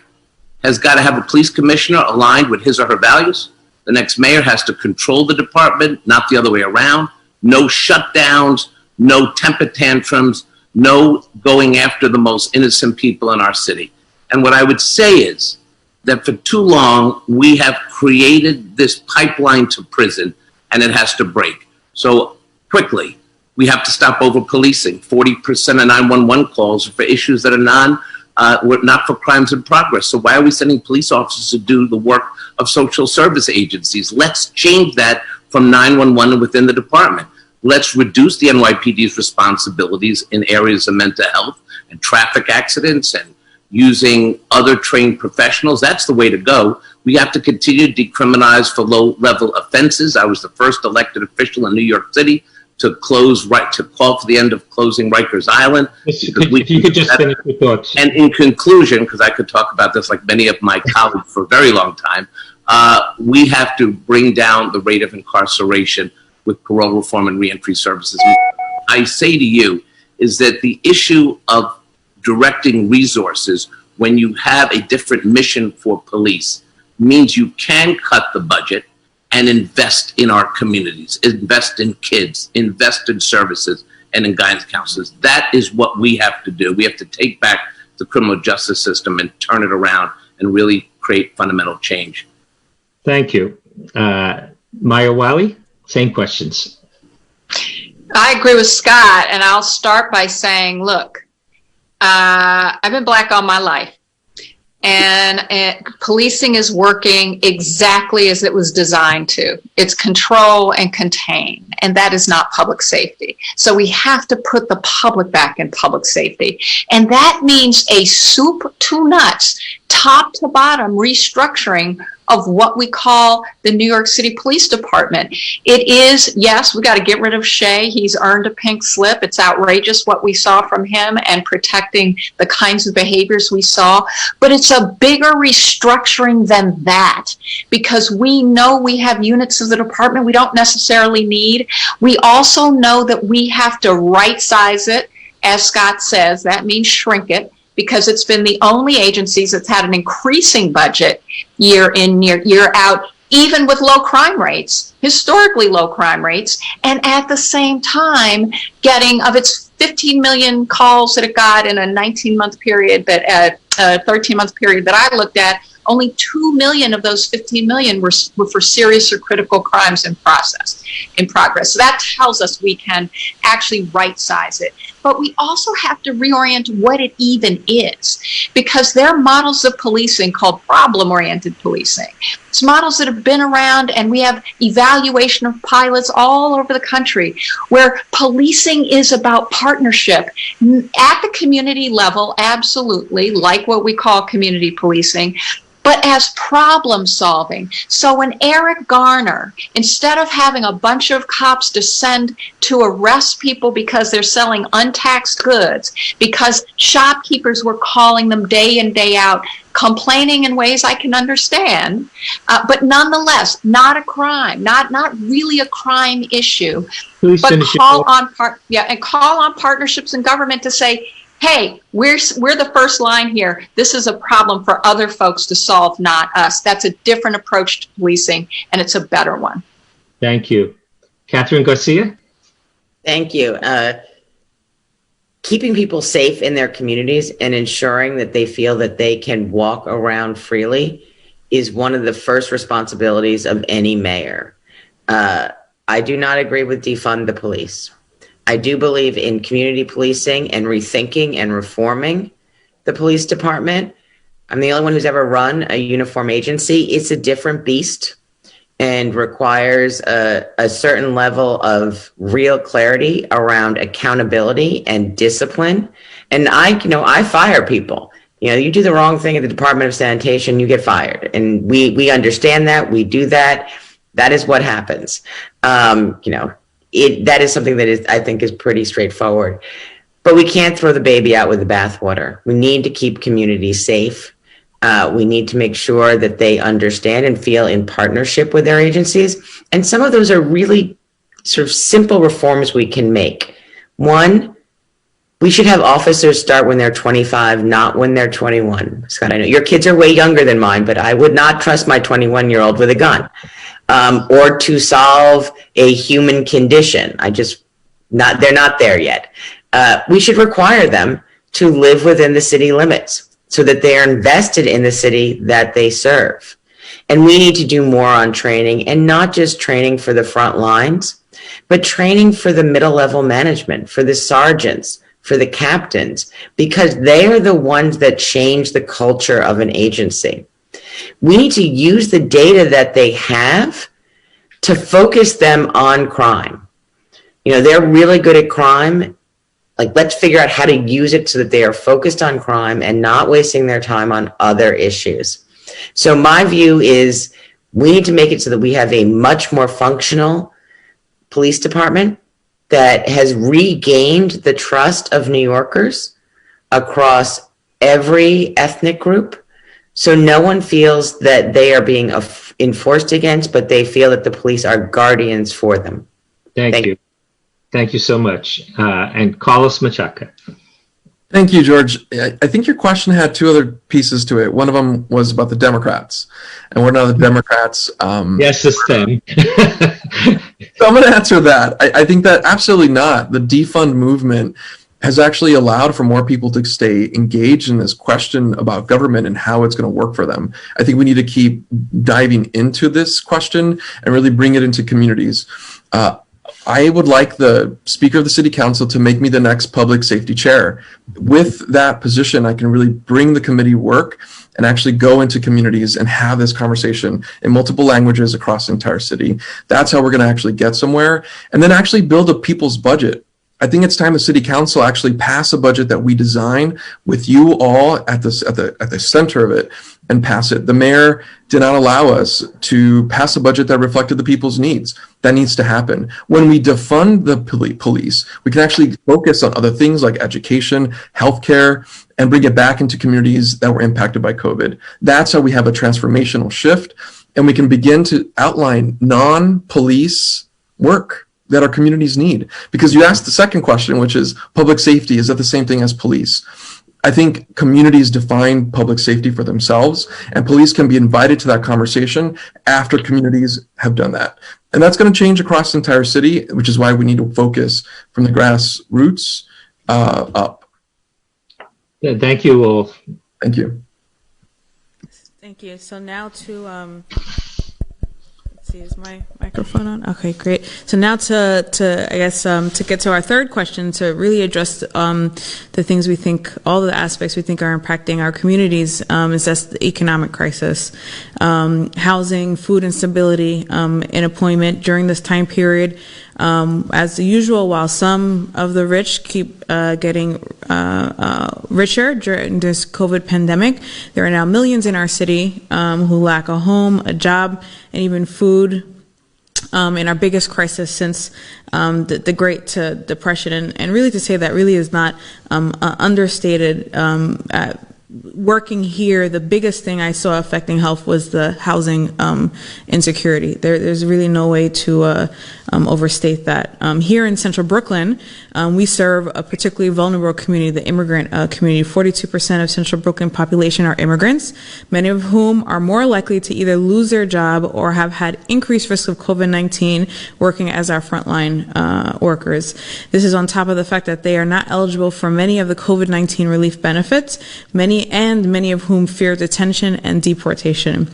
G: has got to have a police commissioner aligned with his or her values. The next mayor has to control the department, not the other way around. No shutdowns, no temper tantrums, no going after the most innocent people in our city. And what I would say is that for too long, we have created this pipeline to prison, and it has to break. So quickly, we have to stop over-policing. 40% of 911 calls are for issues that are not for crimes in progress. So why are we sending police officers to do the work of social service agencies? Let's change that from 911 within the department. Let's reduce the NYPD's responsibilities in areas of mental health and traffic accidents and using other trained professionals. That's the way to go. We have to continue to decriminalize for low-level offenses. I was the first elected official in New York City to call for the end of closing Rikers Island.
B: If you could just finish your thoughts.
G: And in conclusion, because I could talk about this like many of my colleagues for a very long time, we have to bring down the rate of incarceration with parole reform and reentry services. I say to you is that the issue of directing resources when you have a different mission for police means you can cut the budget and invest in our communities, invest in kids, invest in services, and in guidance counselors. That is what we have to do. We have to take back the criminal justice system and turn it around and really create fundamental change.
B: Thank you. Mayoral, same questions.
H: I agree with Scott, and I'll start by saying, look, I've been Black all my life. And policing is working exactly as it was designed to. It's control and contain, and that is not public safety. So we have to put the public back in public safety. And that means a soup to nuts, top to bottom restructuring of what we call the New York City Police Department. It is, yes, we got to get rid of Shea. He's earned a pink slip. It's outrageous what we saw from him and protecting the kinds of behaviors we saw. But it's a bigger restructuring than that, because we know we have units of the department we don't necessarily need. We also know that we have to right size it. As Scott says, that means shrink it, because it's been the only agencies that's had an increasing budget year in, year out, even with low crime rates, historically low crime rates, and at the same time getting, of its 15 million calls that it got in a 19-month period, that 13-month period that I looked at, only 2 million of those 15 million were for serious or critical crimes in progress. So that tells us we can actually right size it. But we also have to reorient what it even is, because there are models of policing called problem-oriented policing. It's models that have been around, and we have evaluation of pilots all over the country, where policing is about partnership at the community level, absolutely, like what we call community policing, but as problem solving. So when Eric Garner, instead of having a bunch of cops descend to arrest people because they're selling untaxed goods, because shopkeepers were calling them day in, day out, complaining in ways I can understand, but nonetheless, not a crime, not really a crime issue,
B: Please
H: but
B: finish
H: call on partnerships in government to say, hey, we're the first line here. This is a problem for other folks to solve, not us. That's a different approach to policing, and it's a better one.
B: Thank you. Catherine Garcia?
F: Thank you. Keeping people safe in their communities and ensuring that they feel that they can walk around freely is one of the first responsibilities of any mayor. I do not agree with defund the police. I do believe in community policing and rethinking and reforming the police department. I'm the only one who's ever run a uniform agency. It's a different beast and requires a certain level of real clarity around accountability and discipline. And I fire people. You do the wrong thing at the Department of Sanitation, you get fired. And we understand that, we do that. That is what happens. That is something that I think is pretty straightforward. But we can't throw the baby out with the bathwater. We need to keep communities safe. We need to make sure that they understand and feel in partnership with their agencies. And some of those are really sort of simple reforms we can make. One, we should have officers start when they're 25, not when they're 21. Scott, I know your kids are way younger than mine, but I would not trust my 21-year-old with a gun or to solve a human condition. They're not there yet. We should require them to live within the city limits so that they are invested in the city that they serve. And we need to do more on training, and not just training for the front lines, but training for the middle level management, for the sergeants, for the captains, because they are the ones that change the culture of an agency. We need to use the data that they have to focus them on crime. They're really good at crime. Let's figure out how to use it so that they are focused on crime and not wasting their time on other issues. So my view is we need to make it so that we have a much more functional police department that has regained the trust of New Yorkers across every ethnic group. So no one feels that they are being enforced against, but they feel that the police are guardians for them.
B: Thank you. Thank you so much. And Carlos Menchaca.
I: Thank you, George. I think your question had two other pieces to it. One of them was about the Democrats, and we're not the Democrats.
B: Yes, it's them.
I: So I'm going to answer that. I think that absolutely not. The defund movement has actually allowed for more people to stay engaged in this question about government and how it's going to work for them. I think we need to keep diving into this question and really bring it into communities. I would like the Speaker of the City Council to make me the next public safety chair. With that position, I can really bring the committee work and actually go into communities and have this conversation in multiple languages across the entire city. That's how we're going to actually get somewhere, and then actually build a people's budget. I think it's time the City Council actually pass a budget that we design with you all at the center of it and pass it. The mayor did not allow us to pass a budget that reflected the people's needs. That needs to happen. When we defund the police, we can actually focus on other things like education, healthcare, and bring it back into communities that were impacted by COVID. That's how we have a transformational shift, and we can begin to outline non-police work that our communities need. Because you asked the second question, which is public safety, is that the same thing as police? I think communities define public safety for themselves, and police can be invited to that conversation after communities have done that. And that's going to change across the entire city, which is why we need to focus from the grassroots up.
B: Yeah, thank you all.
I: Thank you.
A: Thank you. So now to, let's see, is my microphone on? Okay, great. So now to get to our third question, to really address the things we think, all the aspects we think are impacting our communities, is that's the economic crisis, housing, food instability, unemployment during this time period. As usual, while some of the rich keep getting richer during this COVID pandemic, there are now millions in our city who lack a home, a job, and even food. In our biggest crisis since the Great Depression, and really to say that really is not understated. Working here, the biggest thing I saw affecting health was the housing insecurity. There's really no way to overstate that. Here in Central Brooklyn, we serve a particularly vulnerable community, the immigrant community. 42% of Central Brooklyn population are immigrants, many of whom are more likely to either lose their job or have had increased risk of COVID-19 working as our frontline workers. This is on top of the fact that they are not eligible for many of the COVID-19 relief benefits, many of whom fear detention and deportation.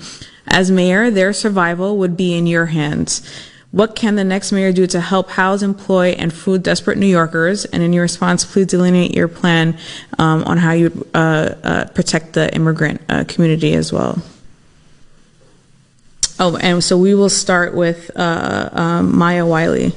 A: As mayor, their survival would be in your hands. What can the next mayor do to help house, employ, and food desperate New Yorkers? And in your response, please delineate your plan on how you protect the immigrant community as well. Oh, and so we will start with Maya Wiley.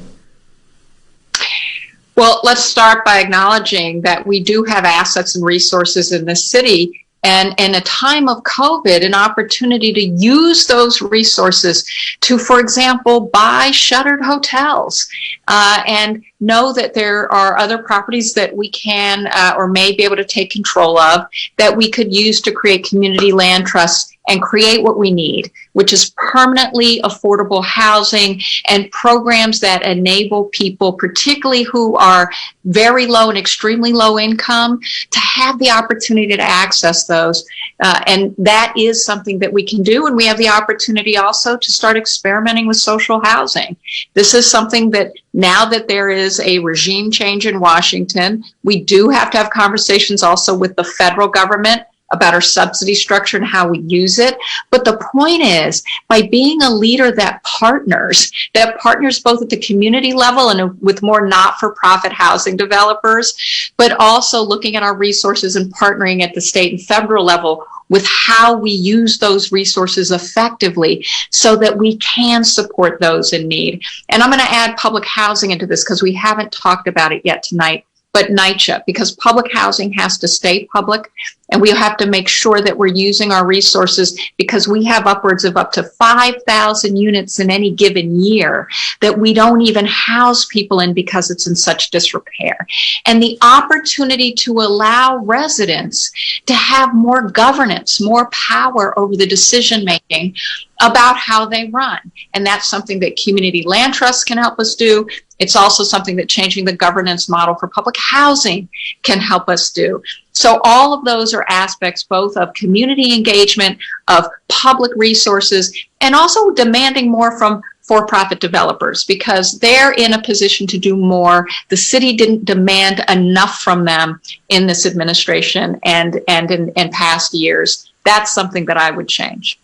H: Well, let's start by acknowledging that we do have assets and resources in this city, and in a time of COVID, an opportunity to use those resources to, for example, buy shuttered hotels, and know that there are other properties that we can or may be able to take control of that we could use to create community land trusts and create what we need, which is permanently affordable housing and programs that enable people, particularly who are very low and extremely low income, to have the opportunity to access those. And that is something that we can do. And we have the opportunity also to start experimenting with social housing. This is something that now that there is a regime change in Washington, we do have to have conversations also with the federal government about our subsidy structure and how we use it. But the point is, by being a leader that partners both at the community level and with more not-for-profit housing developers, but also looking at our resources and partnering at the state and federal level with how we use those resources effectively so that we can support those in need. And I'm going to add public housing into this because we haven't talked about it yet tonight. But NYCHA, because public housing has to stay public, and we have to make sure that we're using our resources, because we have upwards of up to 5,000 units in any given year that we don't even house people in because it's in such disrepair. And the opportunity to allow residents to have more governance, more power over the decision making about how they run. And that's something that community land trusts can help us do. It's also something that changing the governance model for public housing can help us do. So all of those are aspects both of community engagement, of public resources, and also demanding more from for-profit developers because they're in a position to do more. The city didn't demand enough from them in this administration and in past years. That's something that I would change.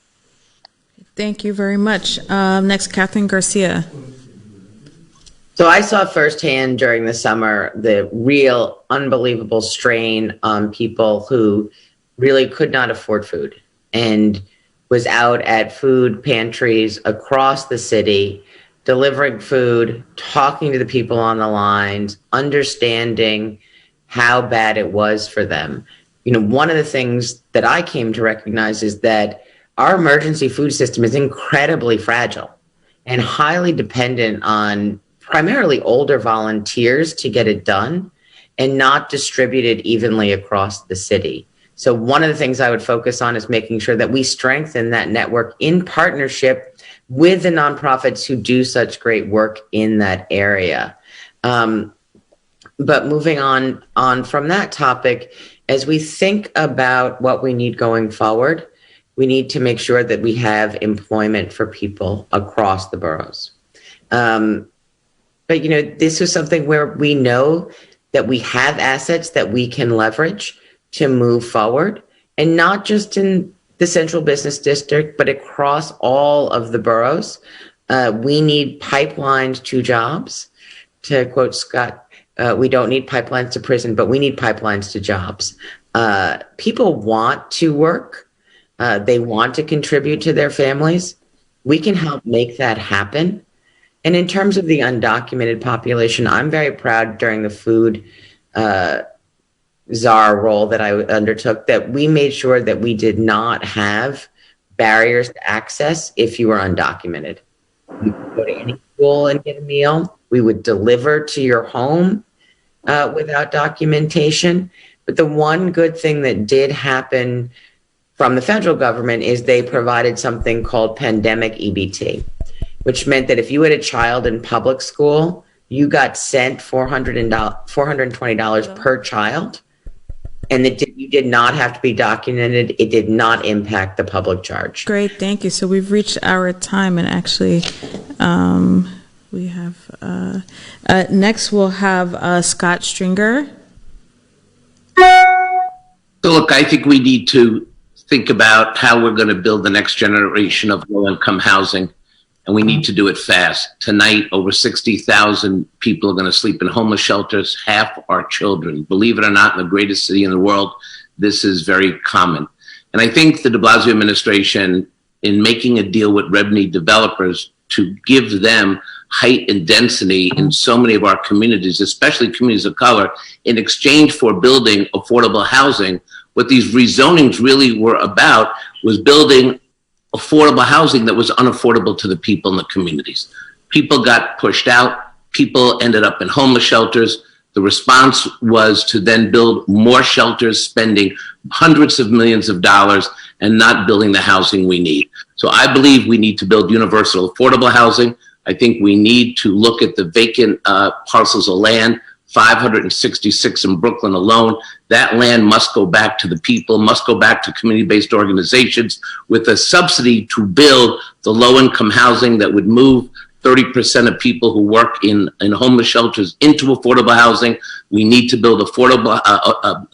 A: Thank you very much. Next, Catherine Garcia.
F: So I saw firsthand during the summer the real unbelievable strain on people who really could not afford food and was out at food pantries across the city, delivering food, talking to the people on the lines, understanding how bad it was for them. You know, one of the things that I came to recognize is that our emergency food system is incredibly fragile and highly dependent on primarily older volunteers to get it done and not distributed evenly across the city. So one of the things I would focus on is making sure that we strengthen that network in partnership with the nonprofits who do such great work in that area. But moving on from that topic, as we think about what we need going forward, we need to make sure that we have employment for people across the boroughs. But, you know, this is something where we know that we have assets that we can leverage to move forward, and not just in the central business district, but across all of the boroughs. We need pipelines to jobs. To quote Scott, we don't need pipelines to prison, but we need pipelines to jobs. People want to work. They want to contribute to their families. We can help make that happen. And in terms of the undocumented population, I'm very proud during the food czar role that I undertook that we made sure that we did not have barriers to access if you were undocumented. You could go to any school and get a meal. We would deliver to your home without documentation. But the one good thing that did happen from the federal government is they provided something called pandemic EBT, which meant that if you had a child in public school, you got sent $420 per child, and you did not have to be documented. It did not impact the public charge.
A: Great, thank you. So we've reached our time, and actually, we have next we'll have Scott Stringer.
G: So look, I think we need to think about how we're going to build the next generation of low-income housing, and we need to do it fast. Tonight, over 60,000 people are going to sleep in homeless shelters, half are children. Believe it or not, in the greatest city in the world, this is very common. And I think the de Blasio administration, in making a deal with Rebney developers to give them height and density in so many of our communities, especially communities of color, in exchange for building affordable housing, what these rezonings really were about was building affordable housing that was unaffordable to the people in the communities. People got pushed out. People ended up in homeless shelters. The response was to then build more shelters, spending hundreds of millions of dollars and not building the housing we need. So I believe we need to build universal affordable housing. I think we need to look at the vacant parcels of land, 566 in Brooklyn alone. That land must go back to the people, must go back to community-based organizations with a subsidy to build the low-income housing that would move 30% of people who work in homeless shelters into affordable housing. We need to build affordable,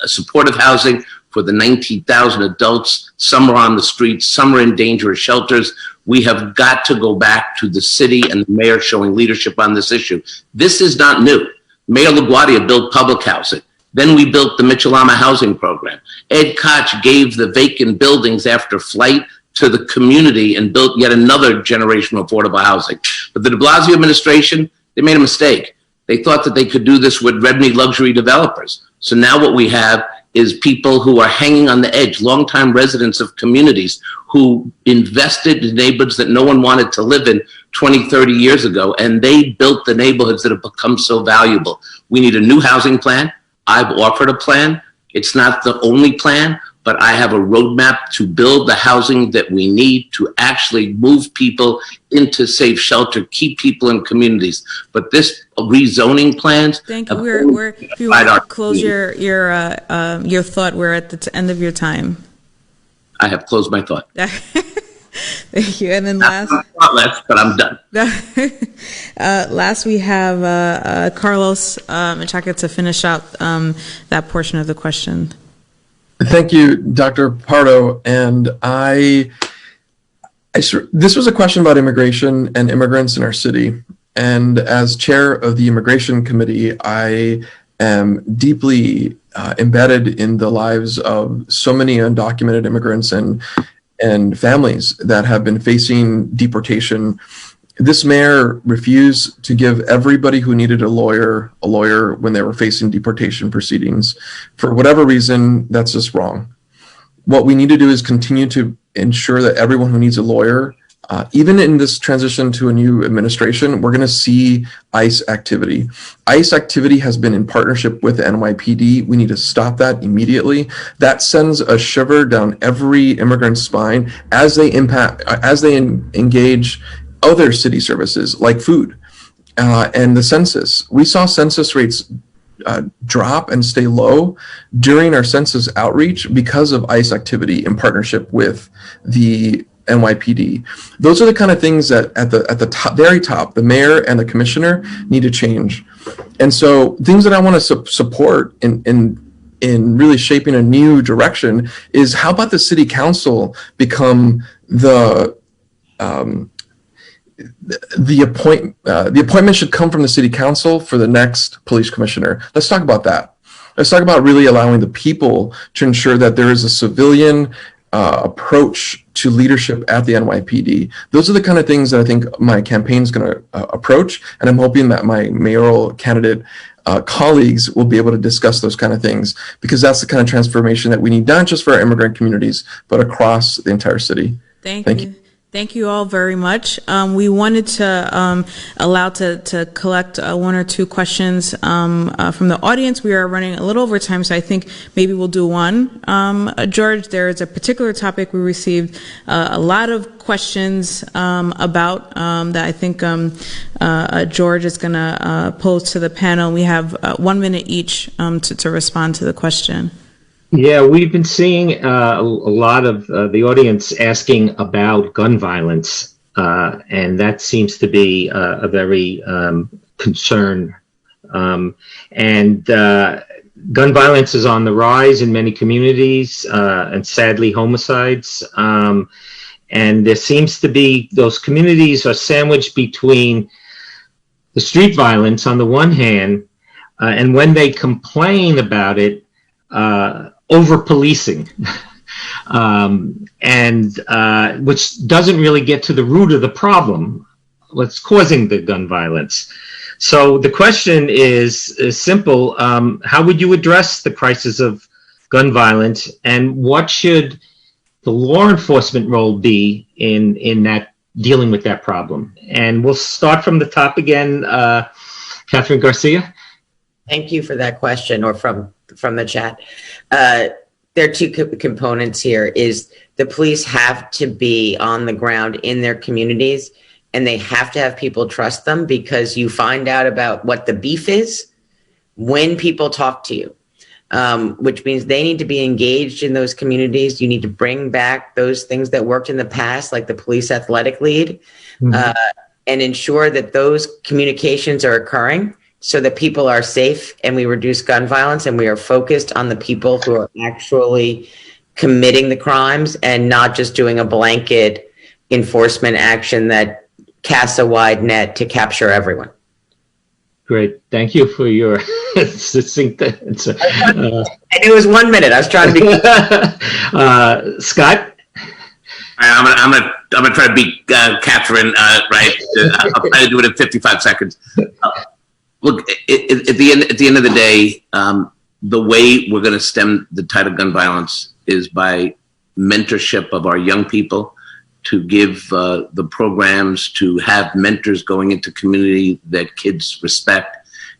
G: supportive housing for the 19,000 adults. Some are on the streets, some are in dangerous shelters. We have got to go back to the city and the mayor showing leadership on this issue. This is not new. Mayor LaGuardia built public housing. Then we built the Menchaca housing program. Ed Koch gave the vacant buildings after flight to the community and built yet another generation of affordable housing. But the de Blasio administration, they made a mistake. They thought that they could do this with Rebney luxury developers. So now what we have is people who are hanging on the edge, longtime residents of communities who invested in neighborhoods that no one wanted to live in 20, 30 years ago, and they built the neighborhoods that have become so valuable. We need a new housing plan. I've offered a plan. It's not the only plan, but I have a roadmap to build the housing that we need to actually move people into safe shelter, keep people in communities. But this rezoning plans.
A: Thank you. If you want to close your thought, we're at the end of your time.
G: I have closed my thought.
A: Thank you. And then last,
G: not less, but I'm done.
A: Last, we have Carlos Menchaca to finish out that portion of the question.
I: Thank you, Dr. Pardo. And this was a question about immigration and immigrants in our city. And as chair of the Immigration Committee, I am deeply embedded in the lives of so many undocumented immigrants and families that have been facing deportation. This mayor refused to give everybody who needed a lawyer when they were facing deportation proceedings. For whatever reason, that's just wrong. What we need to do is continue to ensure that everyone who needs a lawyer, even in this transition to a new administration, we're going to see ICE activity. ICE activity has been in partnership with the NYPD. We need to stop that immediately. That sends a shiver down every immigrant's spine as they engage other city services like food and the census. We saw census rates drop and stay low during our census outreach because of ICE activity in partnership with the NYPD. Those are the kind of things that at the top, very top, the mayor and the commissioner need to change. And so things that I want to support in in really shaping a new direction is, how about the city council become the appointment should come from the city council for the next police commissioner. Let's talk about that. Let's talk about really allowing the people to ensure that there is a civilian approach to leadership at the NYPD. Those are the kind of things that I think my campaign is going to approach, and I'm hoping that my mayoral candidate colleagues will be able to discuss those kind of things, because that's the kind of transformation that we need, not just for our immigrant communities, but across the entire city.
A: Thank you. Thank you all very much. We wanted to allow to collect one or two questions from the audience. We are running a little over time, so I think maybe we'll do one. George, there is a particular topic we received a lot of questions about that I think George is going to pose to the panel. We have 1 minute each to respond to the question.
B: Yeah, we've been seeing a lot of the audience asking about gun violence, and that seems to be a very concern. And gun violence is on the rise in many communities, and sadly homicides. And there seems to be, those communities are sandwiched between the street violence on the one hand, and when they complain about it, over-policing, which doesn't really get to the root of the problem, what's causing the gun violence. So the question is simple. How would you address the crisis of gun violence, and what should the law enforcement role be in that, dealing with that problem? And we'll start from the top again. Catherine Garcia.
F: Thank you for that question, or from the chat. There are two components here. Is the police have to be on the ground in their communities, and they have to have people trust them, because you find out about what the beef is when people talk to you, which means they need to be engaged in those communities. You need to bring back those things that worked in the past, like the police athletic lead, and ensure that those communications are occurring, so that people are safe and we reduce gun violence, and we are focused on the people who are actually committing the crimes, and not just doing a blanket enforcement action that casts a wide net to capture everyone.
B: Great. Thank you for your succinct answer.
F: And it was 1 minute. I was trying to be...
B: Scott?
G: I'm gonna try to beat Catherine, right? I'll try to do it in 55 seconds. Look, at the end of the day, the way we're going to stem the tide of gun violence is by mentorship of our young people, to give the programs, to have mentors going into community that kids respect,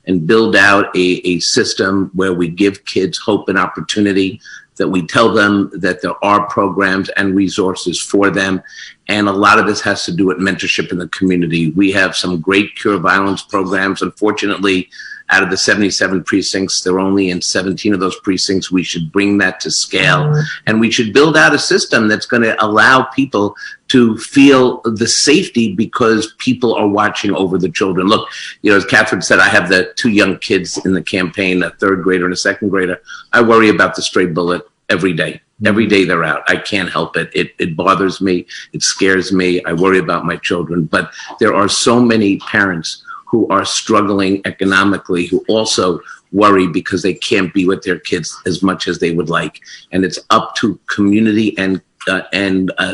G: and build out a system where we give kids hope and opportunity, that we tell them that there are programs and resources for them. And a lot of this has to do with mentorship in the community. We have some great cure violence programs. Unfortunately, out of the 77 precincts, they're only in 17 of those precincts. We should bring that to scale. And we should build out a system that's going to allow people to feel the safety, because people are watching over the children. Look, as Catherine said, I have the two young kids in the campaign, a third grader and a second grader. I worry about the stray bullet every day. Every day they're out. I can't help it. It bothers me. It scares me. I worry about my children. But there are so many parents who are struggling economically, who also worry because they can't be with their kids as much as they would like. And it's up to community and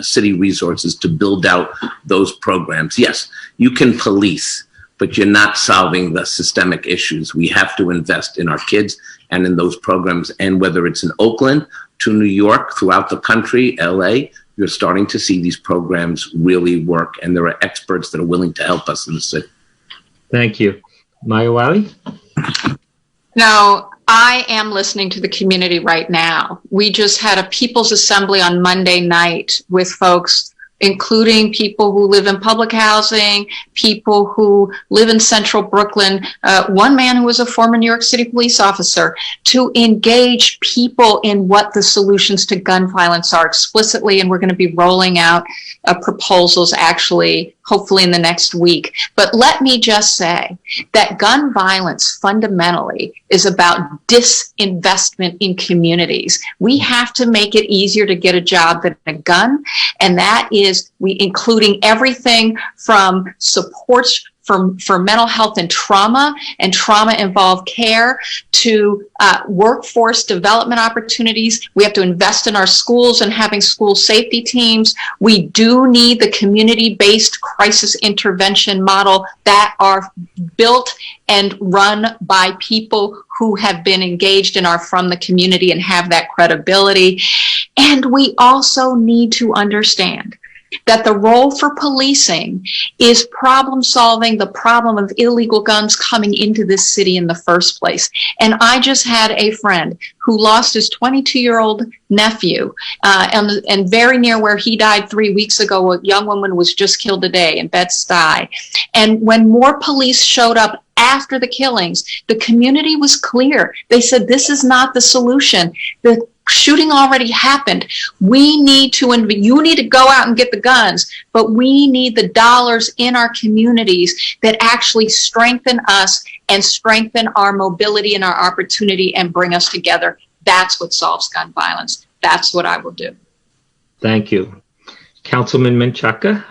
G: city resources to build out those programs. Yes, you can police, but you're not solving the systemic issues. We have to invest in our kids and in those programs. And whether it's in Oakland to New York, throughout the country, LA, you're starting to see these programs really work. And there are experts that are willing to help us in the city.
B: Thank you. Mayoral?
H: No, I am listening to the community right now. We just had a People's Assembly on Monday night with folks including people who live in public housing, people who live in central Brooklyn, one man who was a former New York City police officer, to engage people in what the solutions to gun violence are explicitly. And we're going to be rolling out proposals actually, hopefully in the next week. But let me just say that gun violence fundamentally is about disinvestment in communities. We have to make it easier to get a job than a gun, and that is including everything from supports for mental health and trauma-involved care, to workforce development opportunities. We have to invest in our schools and having school safety teams. We do need the community-based crisis intervention model that are built and run by people who have been engaged and are from the community and have that credibility. And we also need to understand that the role for policing is problem solving the problem of illegal guns coming into this city in the first place. And I just had a friend who lost his 22-year-old nephew, and very near where he died 3 weeks ago, a young woman was just killed today in Bed-Stuy. And when more police showed up after the killings, the community was clear. They said, this is not the solution. The shooting already happened. We need to, you need to go out and get the guns, but we need the dollars in our communities that actually strengthen us and strengthen our mobility and our opportunity and bring us together. That's what solves gun violence. That's what I will do.
B: Thank you. Councilman Menchaca.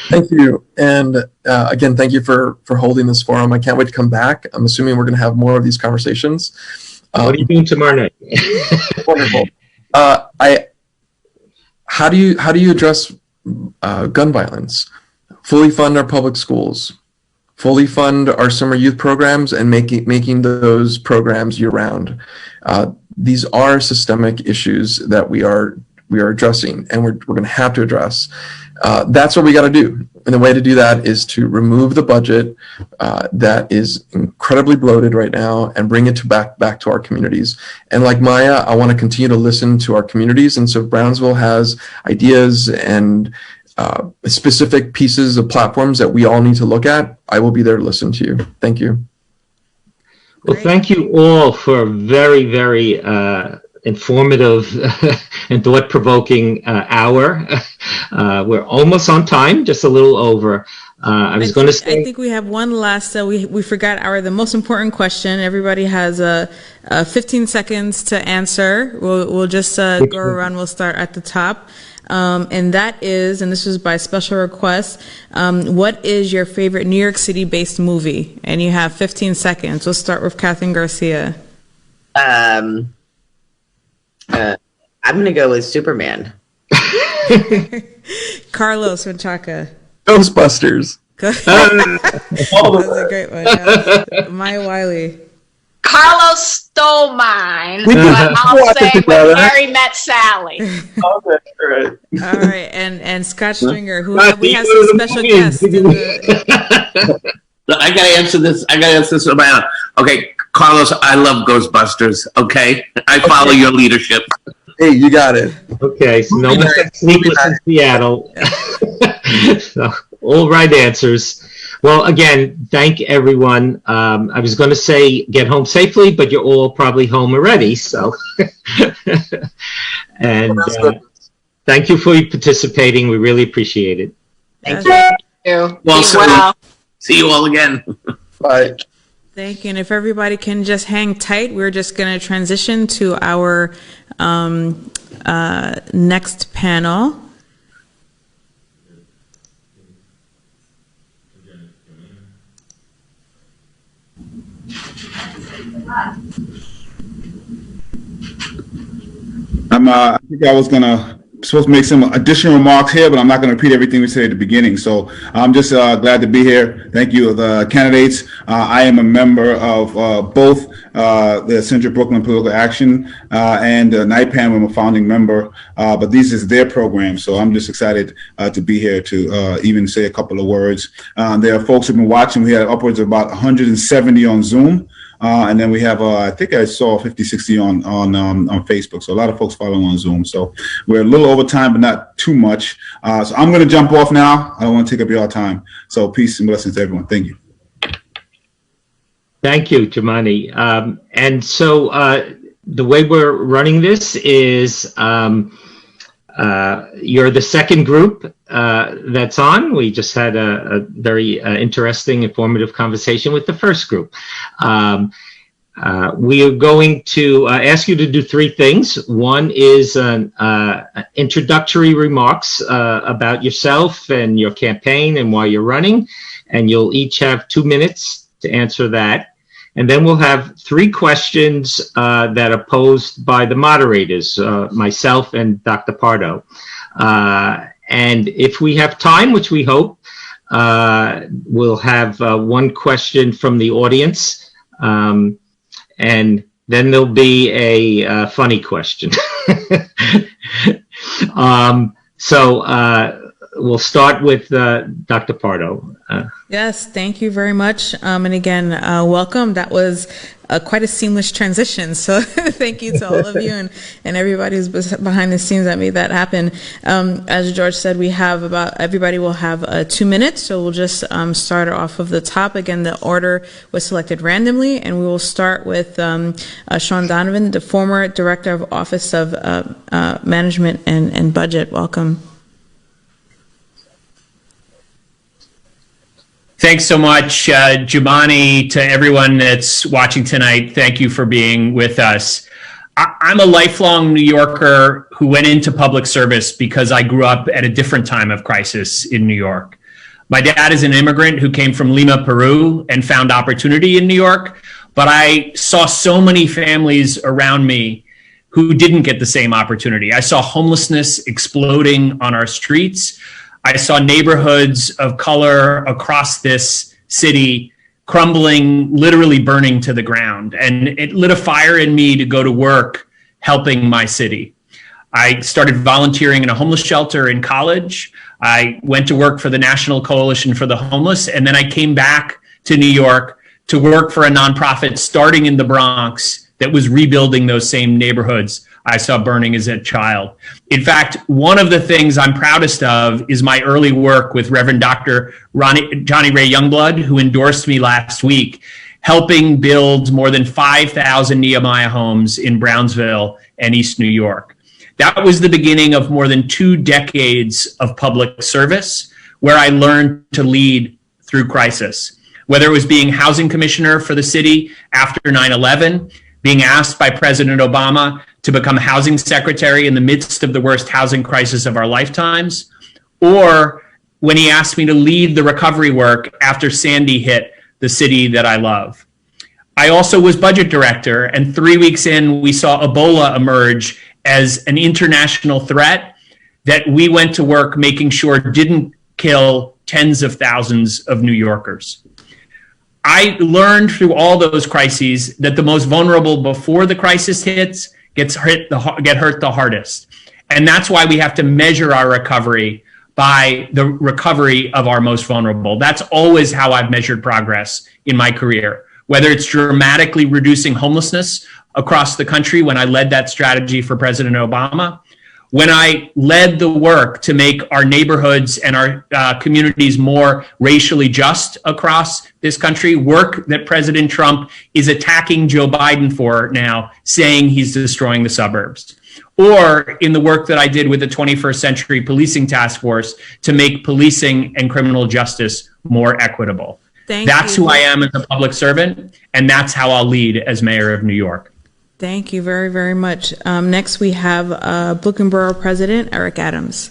I: Thank you. And again, thank you for holding this forum. I can't wait to come back. I'm assuming we're going to have more of these conversations.
B: What are you doing tomorrow night?
I: Wonderful. How do you address gun violence? Fully fund our public schools, fully fund our summer youth programs, and making those programs year round. These are systemic issues that we are addressing, and we're going to have to address. That's what we got to do. And the way to do that is to remove the budget that is incredibly bloated right now and bring it back to our communities. And like Maya, I want to continue to listen to our communities. And so if Brownsville has ideas and specific pieces of platforms that we all need to look at, I will be there to listen to you. Thank you.
B: Well, thank you all for a very, very informative and thought-provoking hour. We're almost on time, just a little over. I think
A: we have one last, we forgot the most important question. Everybody has 15 seconds to answer. We'll just go around. We'll start at the top. And that is, and this was by special request, what is your favorite New York City-based movie? And you have 15 seconds. We'll start with Catherine Garcia.
F: I'm going to go with Superman.
A: Carlos Menchaca.
I: Ghostbusters.
A: That's a great one. Maya Wiley.
H: Carlos stole mine, but I'll say when Harry Met Sally.
I: Okay, all right.
A: All right, and Scott Stringer, we have some special guests.
G: I gotta answer this. On my own. Okay, Carlos, I love Ghostbusters. Okay, I follow your leadership.
I: Hey, you got it.
B: Okay, so no one said Sleepless in Seattle. So, all right answers. Well, again, thank everyone. I was going to say get home safely, but you're all probably home already. So, and thank you for participating. We really appreciate it.
F: Thank
H: you.
G: Well, see you all again.
I: Bye.
A: Thank you. And if everybody can just hang tight, we're just going to transition to our next panel.
E: I think I was supposed to make some additional remarks here, but I'm not going to repeat everything we said at the beginning. So I'm just glad to be here. Thank you, the candidates. I am a member of both the Central Brooklyn Political Action and NYPAM. I'm a founding member, but these is their program. So I'm just excited to be here to even say a couple of words. There are folks who've been watching. We had upwards of about 170 on Zoom. And then we have, I think I saw 5060 on Facebook. So a lot of folks following on Zoom. So we're a little over time, but not too much. So I'm going to jump off now. I don't want to take up your time. So peace and blessings to everyone. Thank you.
J: Thank you, Jumani. And so the way we're running this is you're the second group that's on. We just had a very interesting, informative conversation with the first group. We are going to ask you to do three things. One is introductory remarks about yourself and your campaign and why you're running. And you'll each have 2 minutes to answer that. And then we'll have three questions that are posed by the moderators, myself and Dr. Pardo. And if we have time, which we hope, we'll have one question from the audience. And then there'll be a funny question. So we'll start with Dr. Pardo.
A: Yes, thank you very much. And again, welcome. That was quite a seamless transition. So thank you to all of you and everybody who's behind the scenes that made that happen. As George said, everybody will have 2 minutes. So we'll just start off of the top. Again, the order was selected randomly, and we will start with Sean Donovan, the former Director of Office of Management and Budget. Welcome.
K: Thanks so much, Jumani, to everyone that's watching tonight. Thank you for being with us. I'm a lifelong New Yorker who went into public service because I grew up at a different time of crisis in New York. My dad is an immigrant who came from Lima, Peru, and found opportunity in New York. But I saw so many families around me who didn't get the same opportunity. I saw homelessness exploding on our streets. I saw neighborhoods of color across this city crumbling, literally burning to the ground. And it lit a fire in me to go to work helping my city. I started volunteering in a homeless shelter in college. I went to work for the National Coalition for the Homeless. And then I came back to New York to work for a nonprofit starting in the Bronx that was rebuilding those same neighborhoods I saw burning as a child. In fact, one of the things I'm proudest of is my early work with Reverend Dr. Johnny Ray Youngblood, who endorsed me last week, helping build more than 5,000 Nehemiah homes in Brownsville and East New York. That was the beginning of more than 2 decades of public service, where I learned to lead through crisis. Whether it was being housing commissioner for the city after 9/11, being asked by President Obama to become housing secretary in the midst of the worst housing crisis of our lifetimes, or when he asked me to lead the recovery work after Sandy hit the city that I love. I also was budget director, and 3 weeks in, we saw Ebola emerge as an international threat that we went to work making sure didn't kill tens of thousands of New Yorkers. I learned through all those crises that the most vulnerable before the crisis hits get hurt the hardest. And that's why we have to measure our recovery by the recovery of our most vulnerable. That's always how I've measured progress in my career, whether it's dramatically reducing homelessness across the country when I led that strategy for President Obama, when I led the work to make our neighborhoods and our communities more racially just across this country, work that President Trump is attacking Joe Biden for now, saying he's destroying the suburbs. Or in the work that I did with the 21st Century Policing Task Force to make policing and criminal justice more equitable. That's who I am as a public servant, and that's how I'll lead as mayor of New York.
A: Thank you very, very much. Next, we have Brooklyn Borough President Eric Adams.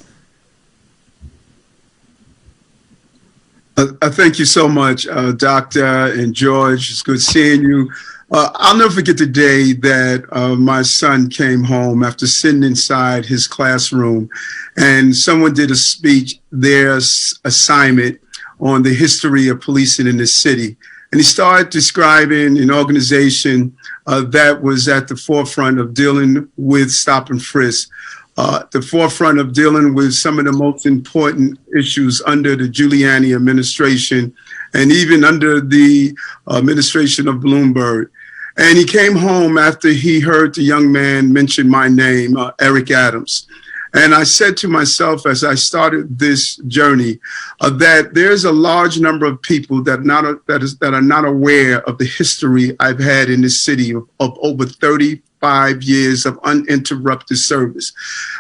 L: Thank you so much, Doctor and George. It's good seeing you. I'll never forget the day that my son came home after sitting inside his classroom, and someone did a speech, their assignment on the history of policing in the city. And he started describing an organization that was at the forefront of dealing with stop and frisk, the forefront of dealing with some of the most important issues under the Giuliani administration and even under the administration of Bloomberg. And he came home after he heard the young man mention my name, Eric Adams. And I said to myself as I started this journey that there's a large number of people that are not aware of the history I've had in this city of over 35 years of uninterrupted service.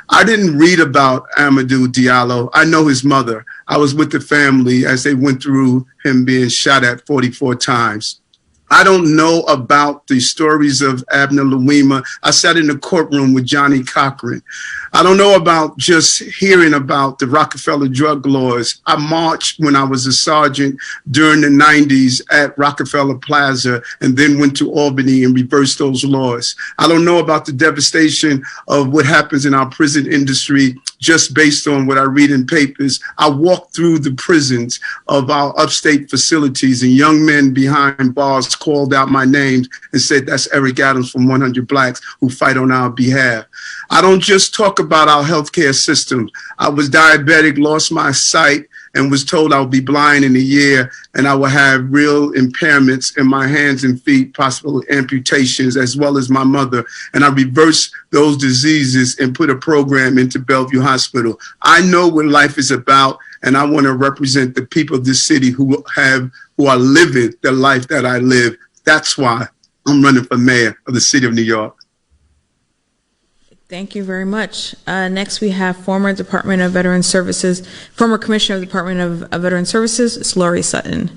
L: I didn't read about Amadou Diallo. I know his mother. I was with the family as they went through him being shot at 44 times. I don't know about the stories of Abner Louima. I sat in the courtroom with Johnny Cochran. I don't know about just hearing about the Rockefeller drug laws. I marched when I was a sergeant during the 90s at Rockefeller Plaza and then went to Albany and reversed those laws. I don't know about the devastation of what happens in our prison industry just based on what I read in papers. I walked through the prisons of our upstate facilities and young men behind bars called out my name and said, that's Eric Adams from 100 Blacks who fight on our behalf. I don't just talk about our healthcare system. I was diabetic, lost my sight, and was told I would be blind in a year and I would have real impairments in my hands and feet, possible amputations, as well as my mother. And I reversed those diseases and put a program into Bellevue Hospital. I know what life is about, and I want to represent the people of this city who are living the life that I live. That's why I'm running for mayor of the city of New York.
A: Thank you very much. Next, we have former Department of Veterans Services, former Commissioner of the Department of Veterans Services, it's Lori Sutton.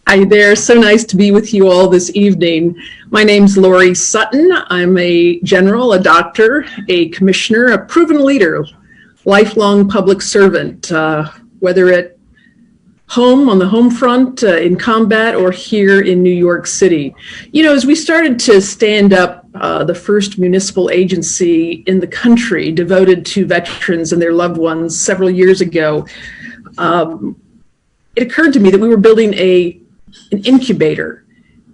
M: Hi there. So nice to be with you all this evening. My name's Lori Sutton. I'm a general, a doctor, a commissioner, a proven leader, lifelong public servant, whether at home, on the home front, in combat, or here in New York City. You know, as we started to stand up the first municipal agency in the country devoted to veterans and their loved ones several years ago, it occurred to me that we were building an incubator,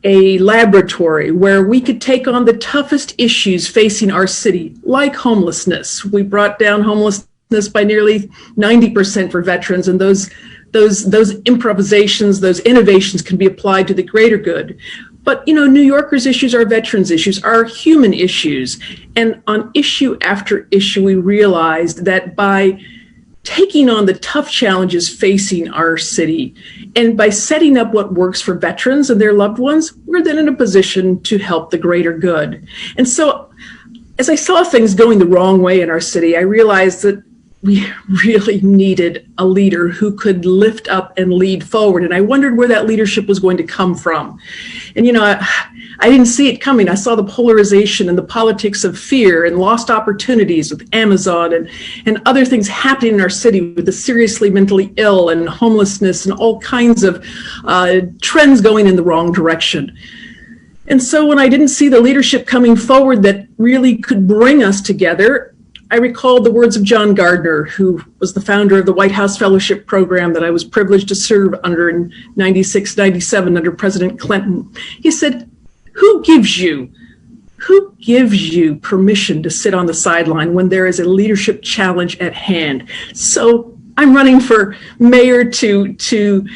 M: a laboratory where we could take on the toughest issues facing our city, like homelessness. We brought down homelessness by nearly 90% for veterans, and those improvisations, those innovations can be applied to the greater good. But, you know, New Yorkers' issues are veterans' issues, are human issues. And on issue after issue, we realized that by taking on the tough challenges facing our city and by setting up what works for veterans and their loved ones, we're then in a position to help the greater good. And so as I saw things going the wrong way in our city, I realized that we really needed a leader who could lift up and lead forward. And I wondered where that leadership was going to come from. And, you know, I didn't see it coming. I saw the polarization and the politics of fear and lost opportunities with Amazon and other things happening in our city with the seriously mentally ill and homelessness and all kinds of trends going in the wrong direction. And so when I didn't see the leadership coming forward that really could bring us together, I recalled the words of John Gardner, who was the founder of the White House Fellowship Program that I was privileged to serve under in 96, 97 under President Clinton. He said, who gives you permission to sit on the sideline when there is a leadership challenge at hand? So I'm running for mayor to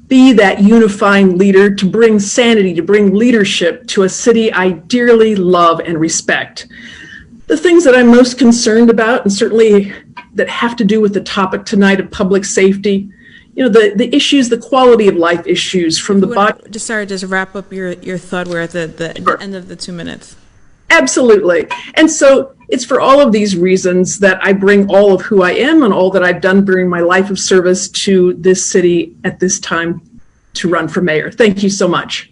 M: be that unifying leader, to bring sanity, to bring leadership to a city I dearly love and respect. The things that I'm most concerned about, and certainly that have to do with the topic tonight of public safety, you know, the issues, the quality of life issues from the bottom.
A: Just wrap up your thought. We're at the
M: Sure.
A: end of the 2 minutes.
M: Absolutely. And so it's for all of these reasons that I bring all of who I am and all that I've done during my life of service to this city at this time to run for mayor. Thank you so much.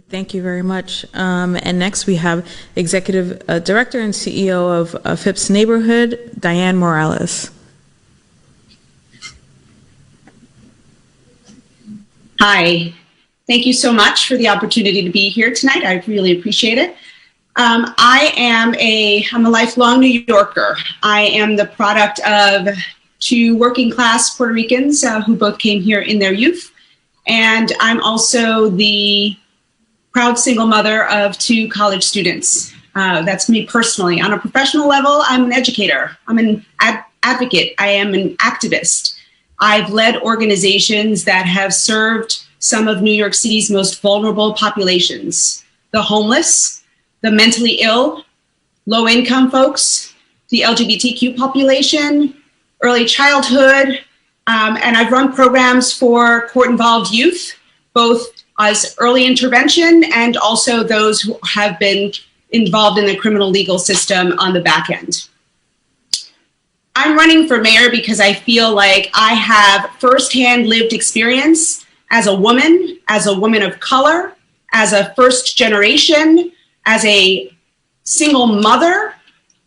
A: Thank you very much. And next we have Executive Director and CEO of Phipps Neighborhood, Diane Morales.
N: Hi. Thank you so much for the opportunity to be here tonight. I really appreciate it. I'm a lifelong New Yorker. I am the product of two working class Puerto Ricans who both came here in their youth. And I'm also the proud single mother of two college students. That's me personally. On a professional level, I'm an educator. I'm an advocate. I am an activist. I've led organizations that have served some of New York City's most vulnerable populations. the homeless, the mentally ill, low-income folks, the LGBTQ population, early childhood, and I've run programs for court-involved youth, both as early intervention and also those who have been involved in the criminal legal system on the back end. I'm running for mayor because I feel like I have firsthand lived experience as a woman of color, as a first generation, as a single mother,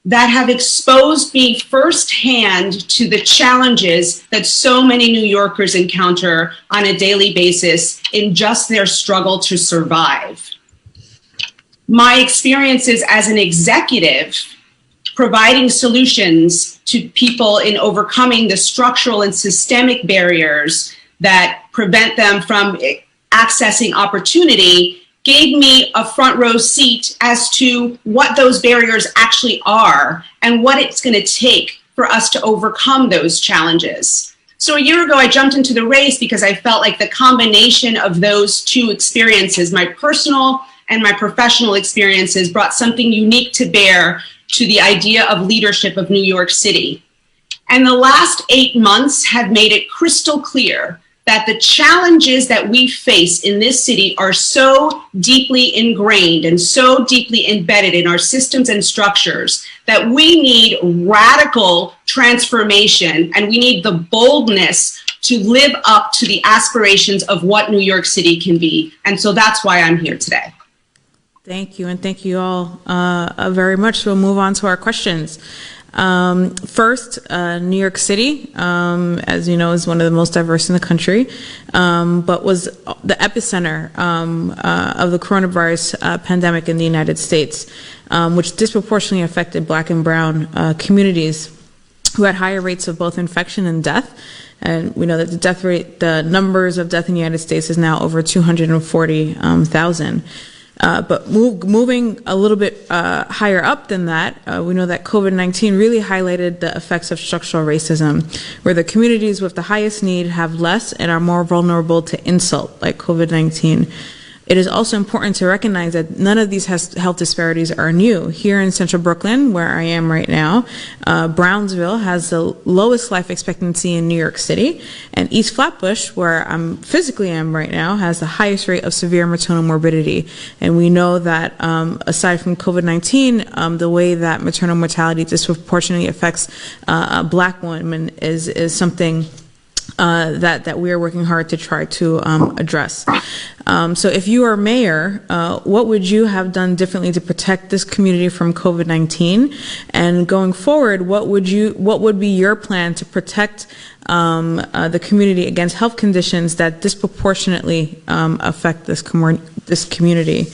N: that have exposed me firsthand to the challenges that so many New Yorkers encounter on a daily basis in just their struggle to survive. My experiences as an executive providing solutions to people in overcoming the structural and systemic barriers that prevent them from accessing opportunity gave me a front row seat as to what those barriers actually are and what it's going to take for us to overcome those challenges. So a year ago, I jumped into the race because I felt like the combination of those two experiences, my personal and my professional experiences, brought something unique to bear to the idea of leadership of New York City. And the last 8 months have made it crystal clear that the challenges that we face in this city are so deeply ingrained and so deeply embedded in our systems and structures that we need radical transformation, and we need the boldness to live up to the aspirations of what New York City can be. And so that's why I'm here today.
A: Thank you, and thank you all very much. We'll move on to our questions. First, New York City, as you know, is one of the most diverse in the country, but was the epicenter of the coronavirus pandemic in the United States, which disproportionately affected Black and Brown communities who had higher rates of both infection and death. And we know that the death rate, the numbers of death in the United States is now over 240,000. But moving a little bit higher up than that, we know that COVID-19 really highlighted the effects of structural racism, where the communities with the highest need have less and are more vulnerable to insult, like COVID-19. It is also important to recognize that none of these health disparities are new. Here in central Brooklyn, where I am right now, Brownsville has the lowest life expectancy in New York City, and East Flatbush, where I'm physically am right now, has the highest rate of severe maternal morbidity. And we know that aside from COVID-19, the way that maternal mortality disproportionately affects Black women is something that we are working hard to try to address. So if you are mayor, what would you have done differently to protect this community from COVID-19? And going forward, what would be your plan to protect the community against health conditions that disproportionately affect this community?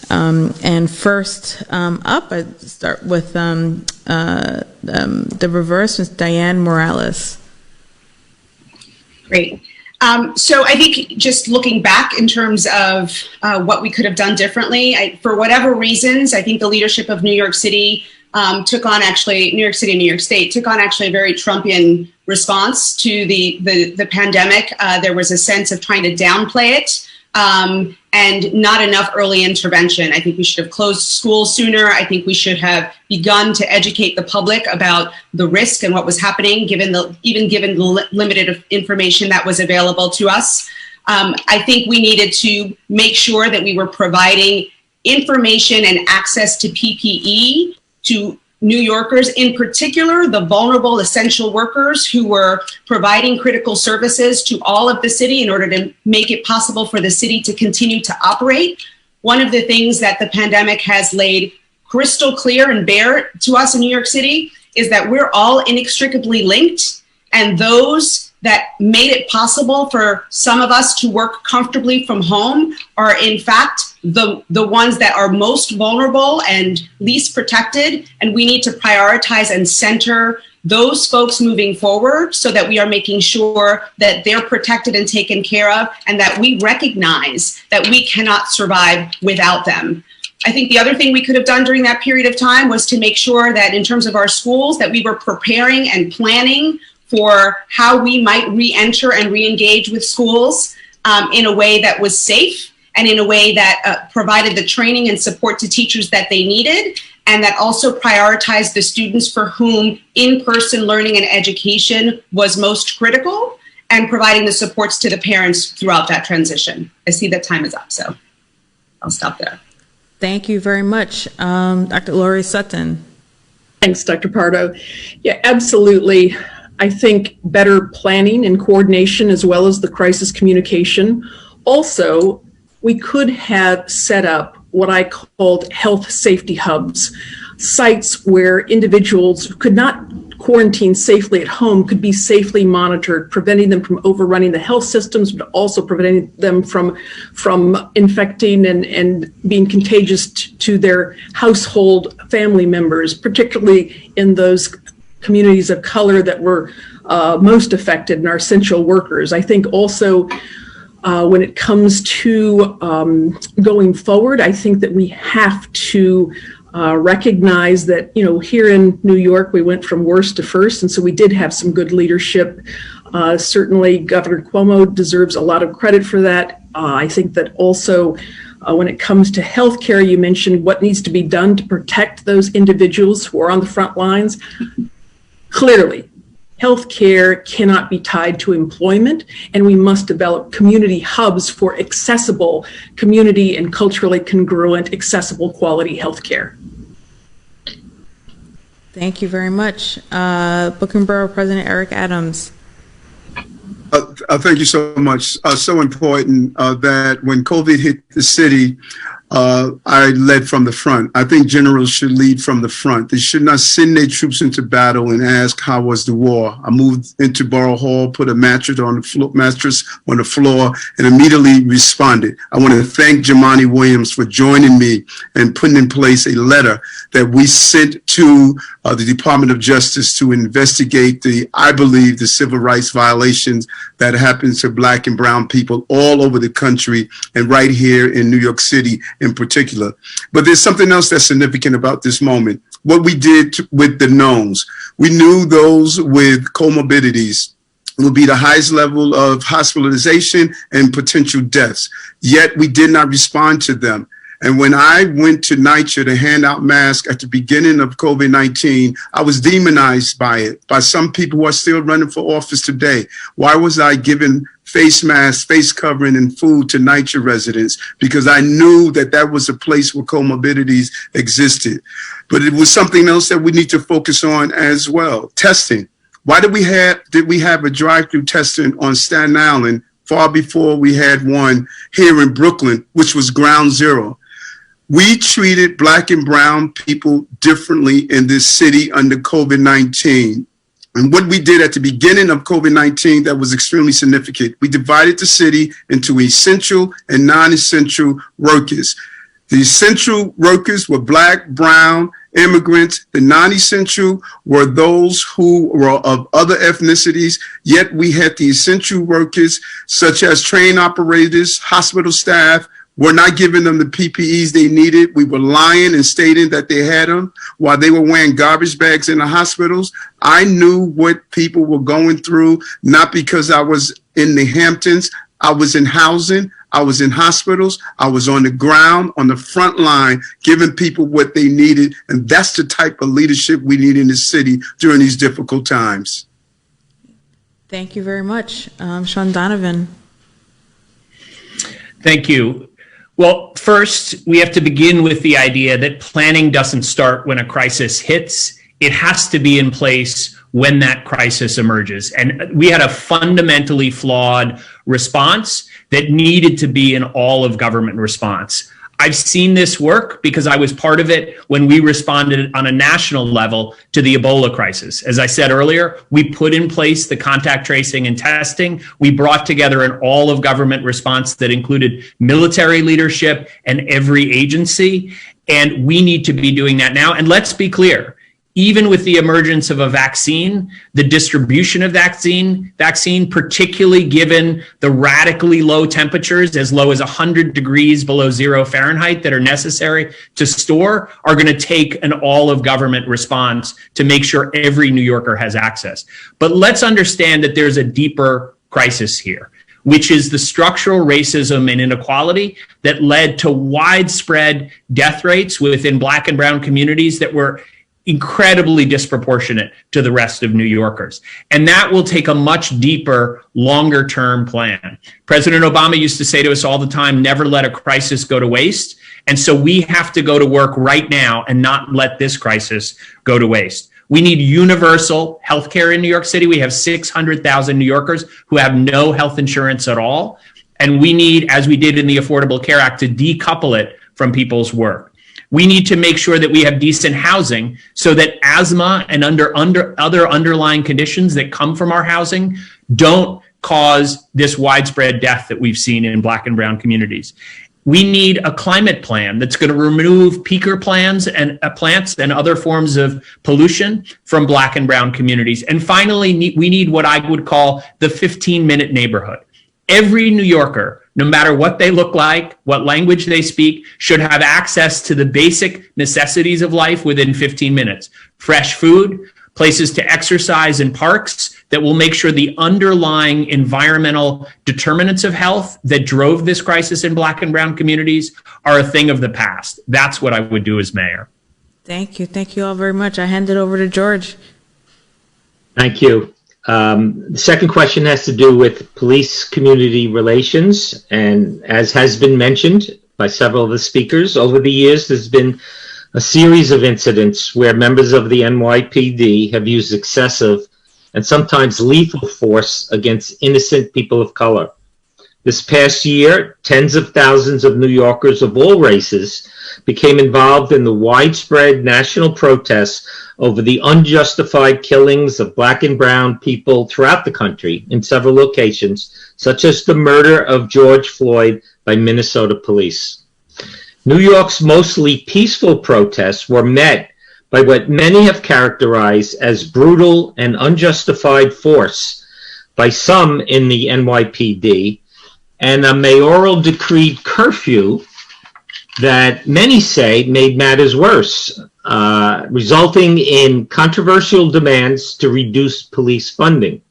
A: And first up, I start with the reverse, with Diane Morales.
N: Great. So I think just looking back in terms of what we could have done differently, for whatever reasons, I think the leadership of New York City took on New York City and New York State took on actually a very Trumpian response to the pandemic. There was a sense of trying to downplay it and not enough early intervention. I think we should have closed schools sooner. I think we should have begun to educate the public about the risk and what was happening, given the limited information that was available to us. I think we needed to make sure that we were providing information and access to PPE to New Yorkers, in particular, the vulnerable essential workers who were providing critical services to all of the city in order to make it possible for the city to continue to operate. One of the things that the pandemic has laid crystal clear and bare to us in New York City is that we're all inextricably linked, and those that made it possible for some of us to work comfortably from home are in fact the ones that are most vulnerable and least protected, and we need to prioritize and center those folks moving forward so that we are making sure that they're protected and taken care of, and that we recognize that we cannot survive without them. I think the other thing we could have done during that period of time was to make sure that in terms of our schools, that we were preparing and planning for how we might re-enter and re-engage with schools in a way that was safe and in a way that provided the training and support to teachers that they needed, and that also prioritized the students for whom in-person learning and education was most critical, and providing the supports to the parents throughout that transition. I see that time is up, so I'll stop there.
A: Thank you very much. Dr. Lori Sutton.
M: Thanks, Dr. Pardo. Yeah, absolutely. I think better planning and coordination as well as the crisis communication. Also, we could have set up what I called health safety hubs, sites where individuals who could not quarantine safely at home could be safely monitored, preventing them from overrunning the health systems, but also preventing them from infecting and being contagious to their household family members, particularly in those communities of color that were most affected and our essential workers. I think also when it comes to going forward, I think that we have to recognize that, here in New York, we went from worst to first, and so we did have some good leadership. Certainly, Governor Cuomo deserves a lot of credit for that. I think that also when it comes to healthcare, you mentioned what needs to be done to protect those individuals who are on the front lines. Clearly, healthcare cannot be tied to employment, and we must develop community hubs for accessible, community and culturally congruent, accessible quality healthcare.
A: Thank you very much. Brooklyn Borough President Eric Adams.
L: Thank you so much. So important that when COVID hit the city, I led from the front. I think generals should lead from the front. They should not send their troops into battle and ask, how was the war? I moved into Borough Hall, put a mattress on the floor, and immediately responded. I want to thank Jumaane Williams for joining me and putting in place a letter that we sent to the Department of Justice to investigate I believe, the civil rights violations that happen to Black and brown people all over the country and right here in New York City in particular. But there's something else that's significant about this moment. What we did with the knowns. We knew those with comorbidities would be the highest level of hospitalization and potential deaths. Yet we did not respond to them. And when I went to NYCHA to hand out masks at the beginning of COVID-19, I was demonized by it, by some people who are still running for office today. Why was I given face masks, face covering, and food to NYCHA residents? Because I knew that that was a place where comorbidities existed. But it was something else that we need to focus on as well, testing. Why did we have a drive-through testing on Staten Island far before we had one here in Brooklyn, which was ground zero? We treated Black and brown people differently in this city under COVID-19. And what we did at the beginning of COVID-19 that was extremely significant, we divided the city into essential and non-essential workers. The essential workers were Black, brown, immigrants. The non-essential were those who were of other ethnicities, yet we had the essential workers such as train operators, hospital staff. We're not giving them the PPEs they needed. We were lying and stating that they had them while they were wearing garbage bags in the hospitals. I knew what people were going through, not because I was in the Hamptons. I was in housing. I was in hospitals. I was on the ground, on the front line, giving people what they needed. And that's the type of leadership we need in the city during these difficult times.
A: Thank you very much. Sean Donovan.
K: Thank you. Well, first, we have to begin with the idea that planning doesn't start when a crisis hits. It has to be in place when that crisis emerges. And we had a fundamentally flawed response that needed to be an all of government response. I've seen this work because I was part of it when we responded on a national level to the Ebola crisis. As I said earlier, we put in place the contact tracing and testing. We brought together an all of government response that included military leadership and every agency. And we need to be doing that now. And let's be clear, even with the emergence of a vaccine, the distribution of vaccine, particularly given the radically low temperatures, as low as 100 degrees below 0 Fahrenheit that are necessary to store, are going to take an all of government response to make sure every New Yorker has access. But let's understand that there's a deeper crisis here. which is the structural racism and inequality that led to widespread death rates within Black and brown communities that were incredibly disproportionate to the rest of New Yorkers. And that will take a much deeper, longer term plan. President Obama used to say to us all the time, never let a crisis go to waste. And so we have to go to work right now and not let this crisis go to waste. We need universal health care in New York City. We have 600,000 New Yorkers who have no health insurance at all. And we need, as we did in the Affordable Care Act, to decouple it from people's work. We need to make sure that we have decent housing so that asthma and other underlying conditions that come from our housing don't cause this widespread death that we've seen in Black and brown communities. We need a climate plan that's going to remove peaker plants and other forms of pollution from Black and brown communities. And finally, we need what I would call the 15-minute neighborhood. Every New Yorker, no matter what they look like, what language they speak, should have access to the basic necessities of life within 15 minutes. Fresh food, places to exercise, and parks that will make sure the underlying environmental determinants of health that drove this crisis in Black and brown communities are a thing of the past. That's what I would do as mayor.
A: Thank you. Thank you all very much. I hand it over to George.
J: Thank you. The second question has to do with police-community relations, and as has been mentioned by several of the speakers, over the years there's been a series of incidents where members of the NYPD have used excessive and sometimes lethal force against innocent people of color. This past year, tens of thousands of New Yorkers of all races became involved in the widespread national protests over the unjustified killings of Black and brown people throughout the country in several locations, such as the murder of George Floyd by Minnesota police. New York's mostly peaceful protests were met by what many have characterized as brutal and unjustified force by some in the NYPD, and a mayoral decreed curfew that many say made matters worse, resulting in controversial demands to reduce police funding.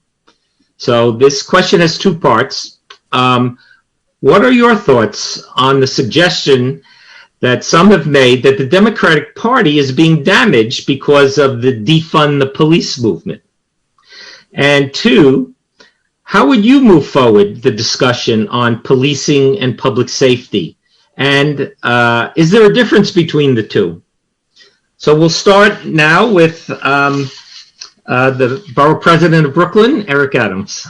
J: So this question has two parts. What are your thoughts on the suggestion that some have made that the Democratic Party is being damaged because of the defund the police movement? And two, how would you move forward the discussion on policing and public safety? And is there a difference between the two? So we'll start now with the Borough President of Brooklyn, Eric Adams.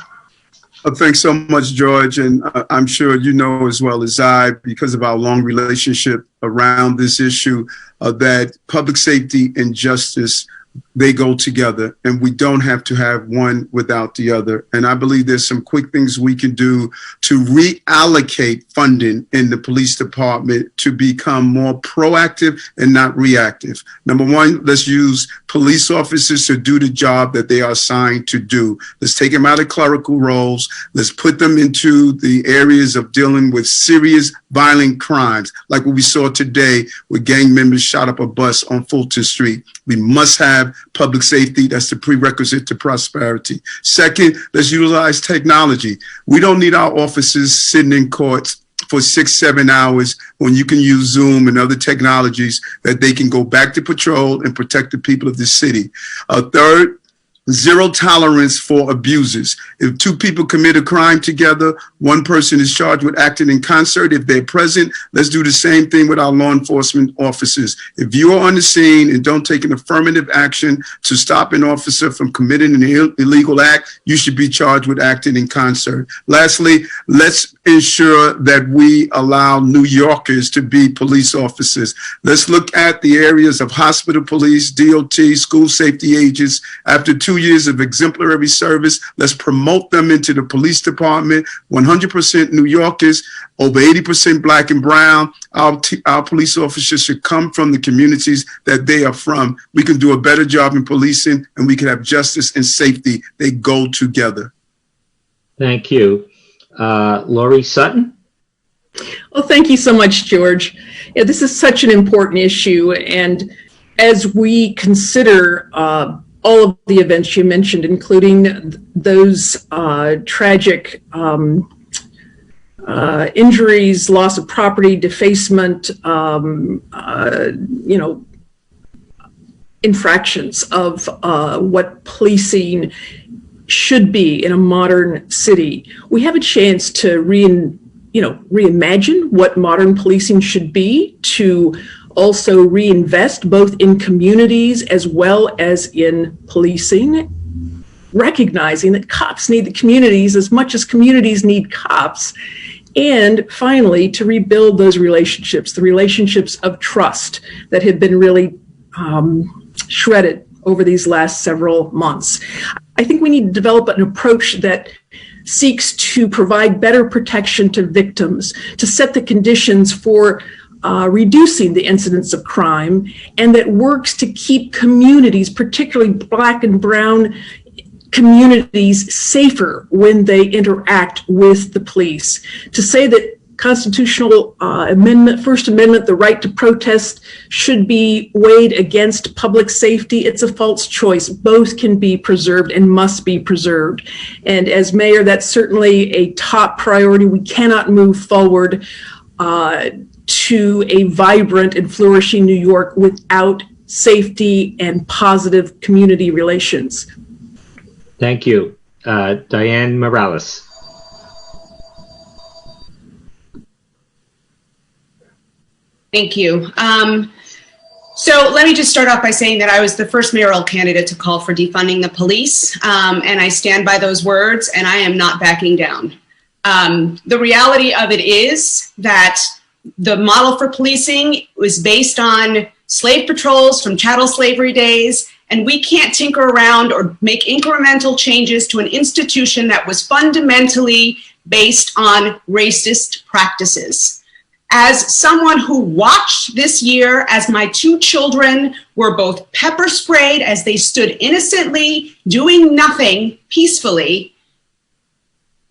L: Thanks so much, George. And I'm sure you know as well as I, because of our long relationship around this issue, that public safety and justice, they go together, and we don't have to have one without the other. And I believe there's some quick things we can do to reallocate funding in the police department to become more proactive and not reactive. Number one, let's use police officers to do the job that they are assigned to do. Let's take them out of clerical roles. Let's put them into the areas of dealing with serious violent crimes, like what we saw today where gang members shot up a bus on Fulton Street. We must have public safety. That's the prerequisite to prosperity. Second, let's utilize technology. We don't need our officers sitting in courts for 6-7 hours when you can use Zoom and other technologies that they can go back to patrol and protect the people of the city. Third, zero tolerance for abusers. If two people commit a crime together, one person is charged with acting in concert. If they're present, let's do the same thing with our law enforcement officers. If you are on the scene and don't take an affirmative action to stop an officer from committing an illegal act, you should be charged with acting in concert. Lastly, let's ensure that we allow New Yorkers to be police officers. Let's look at the areas of hospital police, DOT, school safety agents. After 2 years of exemplary service, let's promote them into the police department. 100% New Yorkers, over 80% Black and brown. Our police officers should come from the communities that they are from. We can do a better job in policing, and we can have justice and safety. They go together.
J: Thank you. Laurie Sutton?
M: Well, thank you so much, George. Yeah, this is such an important issue. And as we consider all of the events you mentioned, including those tragic injuries, loss of property, defacement, infractions of what policing should be in a modern city. We have a chance to reimagine what modern policing should be, to also reinvest both in communities as well as in policing, recognizing that cops need the communities as much as communities need cops. And finally, to rebuild those relationships, the relationships of trust that have been really shredded over these last several months. I think we need to develop an approach that seeks to provide better protection to victims, to set the conditions for reducing the incidence of crime, and that works to keep communities, particularly Black and Brown communities, safer when they interact with the police. To say that constitutional amendment, First Amendment, the right to protest should be weighed against public safety, it's a false choice. Both can be preserved and must be preserved. And as mayor, that's certainly a top priority. We cannot move forward to a vibrant and flourishing New York without safety and positive community relations.
J: Thank you. Diane Morales.
N: Thank you. So let me just start off by saying that I was the first mayoral candidate to call for defunding the police, and I stand by those words, and I am not backing down. The reality of it is that the model for policing was based on slave patrols from chattel slavery days, and we can't tinker around or make incremental changes to an institution that was fundamentally based on racist practices. As someone who watched this year as my two children were both pepper sprayed as they stood innocently doing nothing peacefully,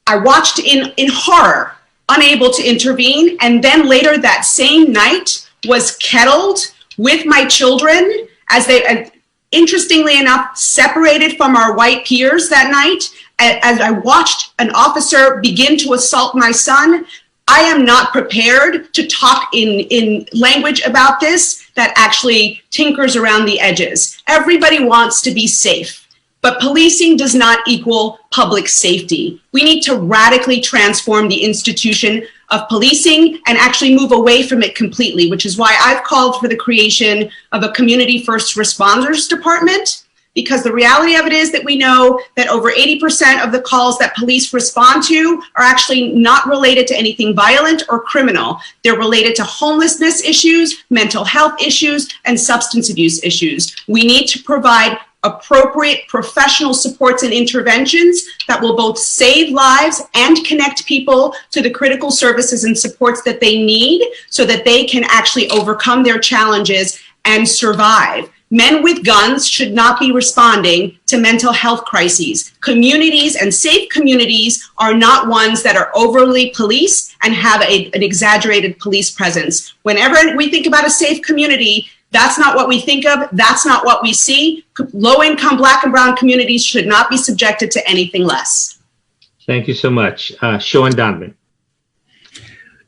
N: I watched in horror, unable to intervene, and then later that same night was kettled with my children as they, interestingly enough, separated from our white peers that night. As I watched an officer begin to assault my son, I am not prepared to talk in language about this that actually tinkers around the edges. Everybody wants to be safe, but policing does not equal public safety. We need to radically transform the institution of policing and actually move away from it completely, which is why I've called for the creation of a community first responders department. Because the reality of it is that we know that over 80% of the calls that police respond to are actually not related to anything violent or criminal. They're related to homelessness issues, mental health issues, and substance abuse issues. We need to provide appropriate professional supports and interventions that will both save lives and connect people to the critical services and supports that they need so that they can actually overcome their challenges and survive. Men with guns should not be responding to mental health crises. Communities and safe communities are not ones that are overly policed and have an exaggerated police presence. Whenever we think about a safe community, that's not what we think of. That's not what we see. Low-income Black and Brown communities should not be subjected to anything less.
J: Thank you so much. Sean Donovan.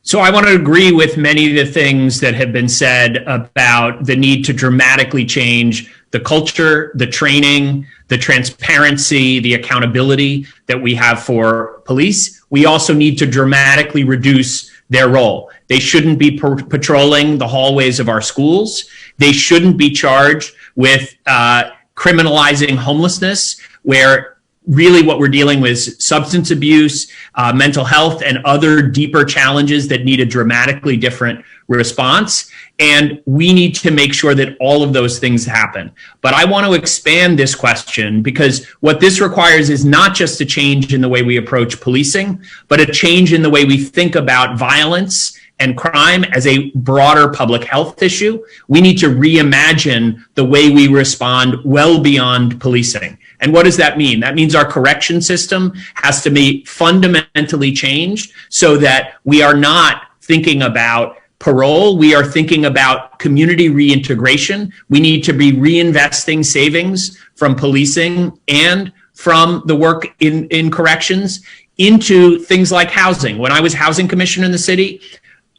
K: So I want to agree with many of the things that have been said about the need to dramatically change the culture, the training, the transparency, the accountability that we have for police. We also need to dramatically reduce their role. They shouldn't be patrolling the hallways of our schools. They shouldn't be charged with criminalizing homelessness, where really what we're dealing with is substance abuse, mental health, and other deeper challenges that need a dramatically different response. And we need to make sure that all of those things happen. But I want to expand this question, because what this requires is not just a change in the way we approach policing, but a change in the way we think about violence and crime as a broader public health issue. We need to reimagine the way we respond well beyond policing. And what does that mean? That means our correction system has to be fundamentally changed so that we are not thinking about parole. We are thinking about community reintegration. We need to be reinvesting savings from policing and from the work in corrections into things like housing. When I was housing commissioner in the city,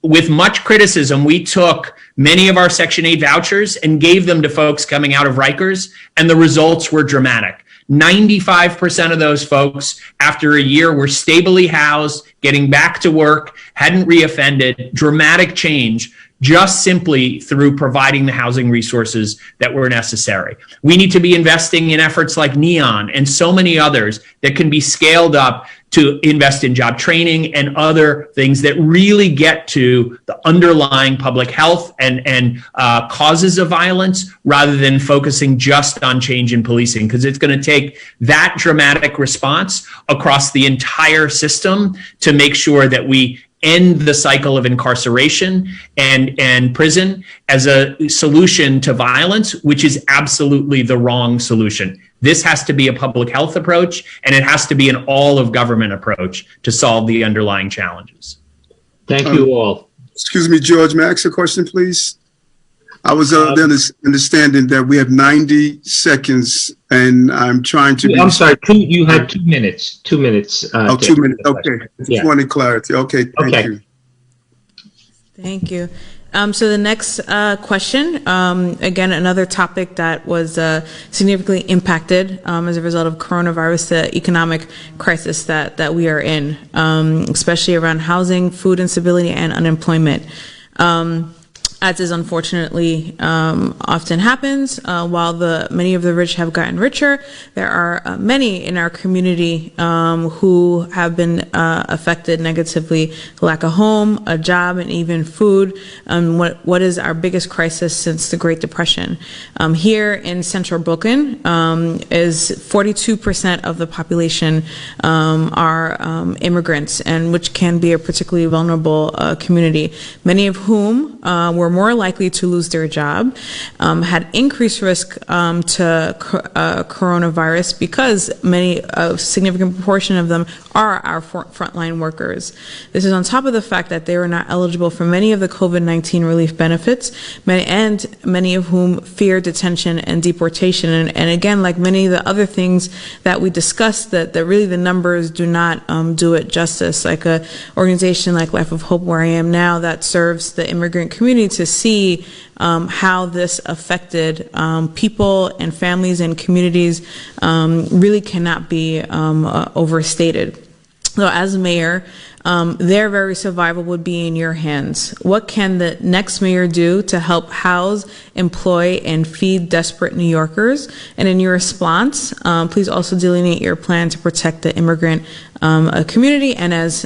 K: with much criticism, we took many of our Section 8 vouchers and gave them to folks coming out of Rikers, and the results were dramatic. 95% of those folks, after a year, were stably housed, getting back to work, hadn't reoffended. Dramatic change, just simply through providing the housing resources that were necessary. We need to be investing in efforts like NEON and so many others that can be scaled up to invest in job training and other things that really get to the underlying public health and causes of violence, rather than focusing just on change in policing, because it's going to take that dramatic response across the entire system to make sure that we end the cycle of incarceration and prison as a solution to violence, which is absolutely the wrong solution. This has to be a public health approach, and it has to be an all of government approach to solve the underlying challenges.
J: Thank you all.
L: Excuse me, George, may I ask a question, please? I was understanding that we have 90 seconds, and I'm trying to.
J: I'm sorry. You have 2 minutes. 2 minutes.
L: 2 minutes. Okay. Just wanted clarity. Okay. Thank you.
A: Thank you. So the next question, again, another topic that was significantly impacted as a result of coronavirus, the economic crisis that we are in, especially around housing, food instability, and unemployment. As is unfortunately often happens, while many of the rich have gotten richer, there are many in our community who have been affected negatively. Lack of home, a job, and even food. What is our biggest crisis since the Great Depression? Here in Central Brooklyn, is 42% of the population are immigrants, and which can be a particularly vulnerable community. Many of whom were more likely to lose their job, had increased risk to coronavirus because a significant proportion of them are our frontline workers. This is on top of the fact that they were not eligible for many of the COVID-19 relief benefits, many of whom fear detention and deportation. And again, like many of the other things that we discussed, that really the numbers do not do it justice. Like a organization like Life of Hope, where I am now, that serves the immigrant community, to see how this affected people and families and communities really cannot be overstated. So as mayor, their very survival would be in your hands. What can the next mayor do to help house, employ, and feed desperate New Yorkers? And in your response, please also delineate your plan to protect the immigrant community. And as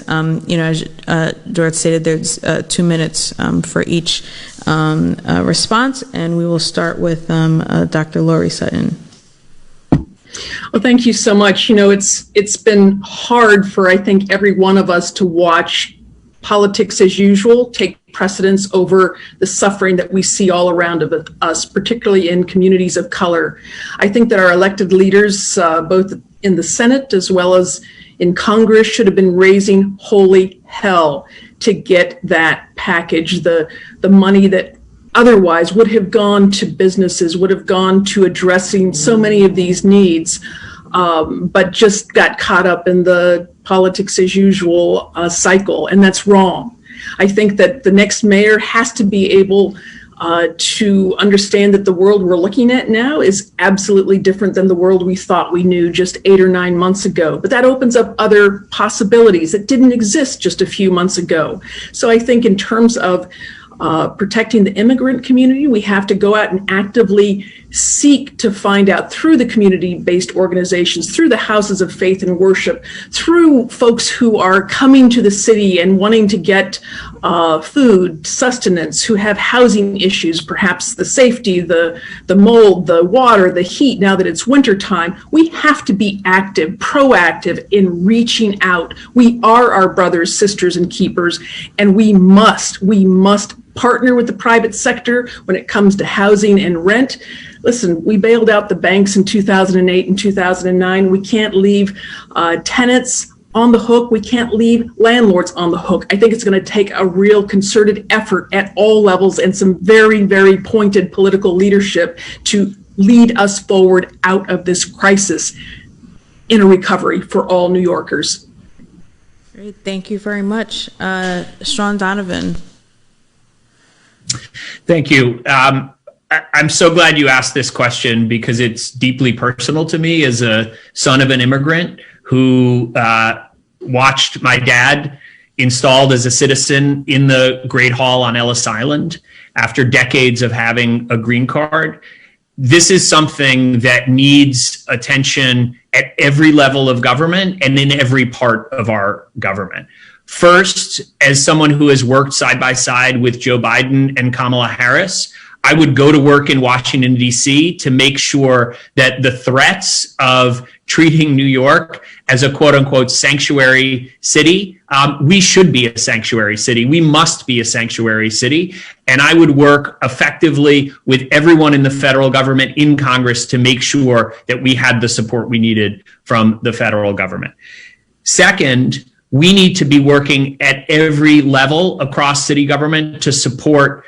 A: George stated, there's 2 minutes for each response, and we will start with Dr. Lori Sutton.
M: Well, thank you so much. It's been hard for, I think, every one of us to watch politics as usual take precedence over the suffering that we see all around of us, particularly in communities of color. I think that our elected leaders, both in the Senate as well as in Congress, should have been raising holy hell to get that package, the money that otherwise would have gone to businesses, would have gone to addressing so many of these needs, but just got caught up in the politics as usual cycle, and that's wrong. I think that the next mayor has to be able to understand that the world we're looking at now is absolutely different than the world we thought we knew just 8 or 9 months ago. But that opens up other possibilities that didn't exist just a few months ago. So I think in terms of protecting the immigrant community, we have to go out and actively seek to find out through the community-based organizations, through the houses of faith and worship, through folks who are coming to the city and wanting to get food, sustenance, who have housing issues, perhaps the safety, the mold, the water, the heat, now that it's wintertime. We have to be active, proactive in reaching out. We are our brothers, sisters, and keepers, and we must partner with the private sector when it comes to housing and rent. Listen, we bailed out the banks in 2008 and 2009. We can't leave tenants on the hook. We can't leave landlords on the hook. I think it's going to take a real concerted effort at all levels and some very, very pointed political leadership to lead us forward out of this crisis in a recovery for all New Yorkers.
A: Great. Thank you very much. Sean Donovan.
K: Thank you. I'm so glad you asked this question because it's deeply personal to me as a son of an immigrant who watched my dad installed as a citizen in the Great Hall on Ellis Island after decades of having a green card. This is something that needs attention at every level of government and in every part of our government. First, as someone who has worked side by side with Joe Biden and Kamala Harris, I would go to work in Washington, D.C. to make sure that the threats of treating New York as a quote unquote sanctuary city, we should be a sanctuary city. We must be a sanctuary city. And I would work effectively with everyone in the federal government, in Congress, to make sure that we had the support we needed from the federal government. Second, we need to be working at every level across city government to support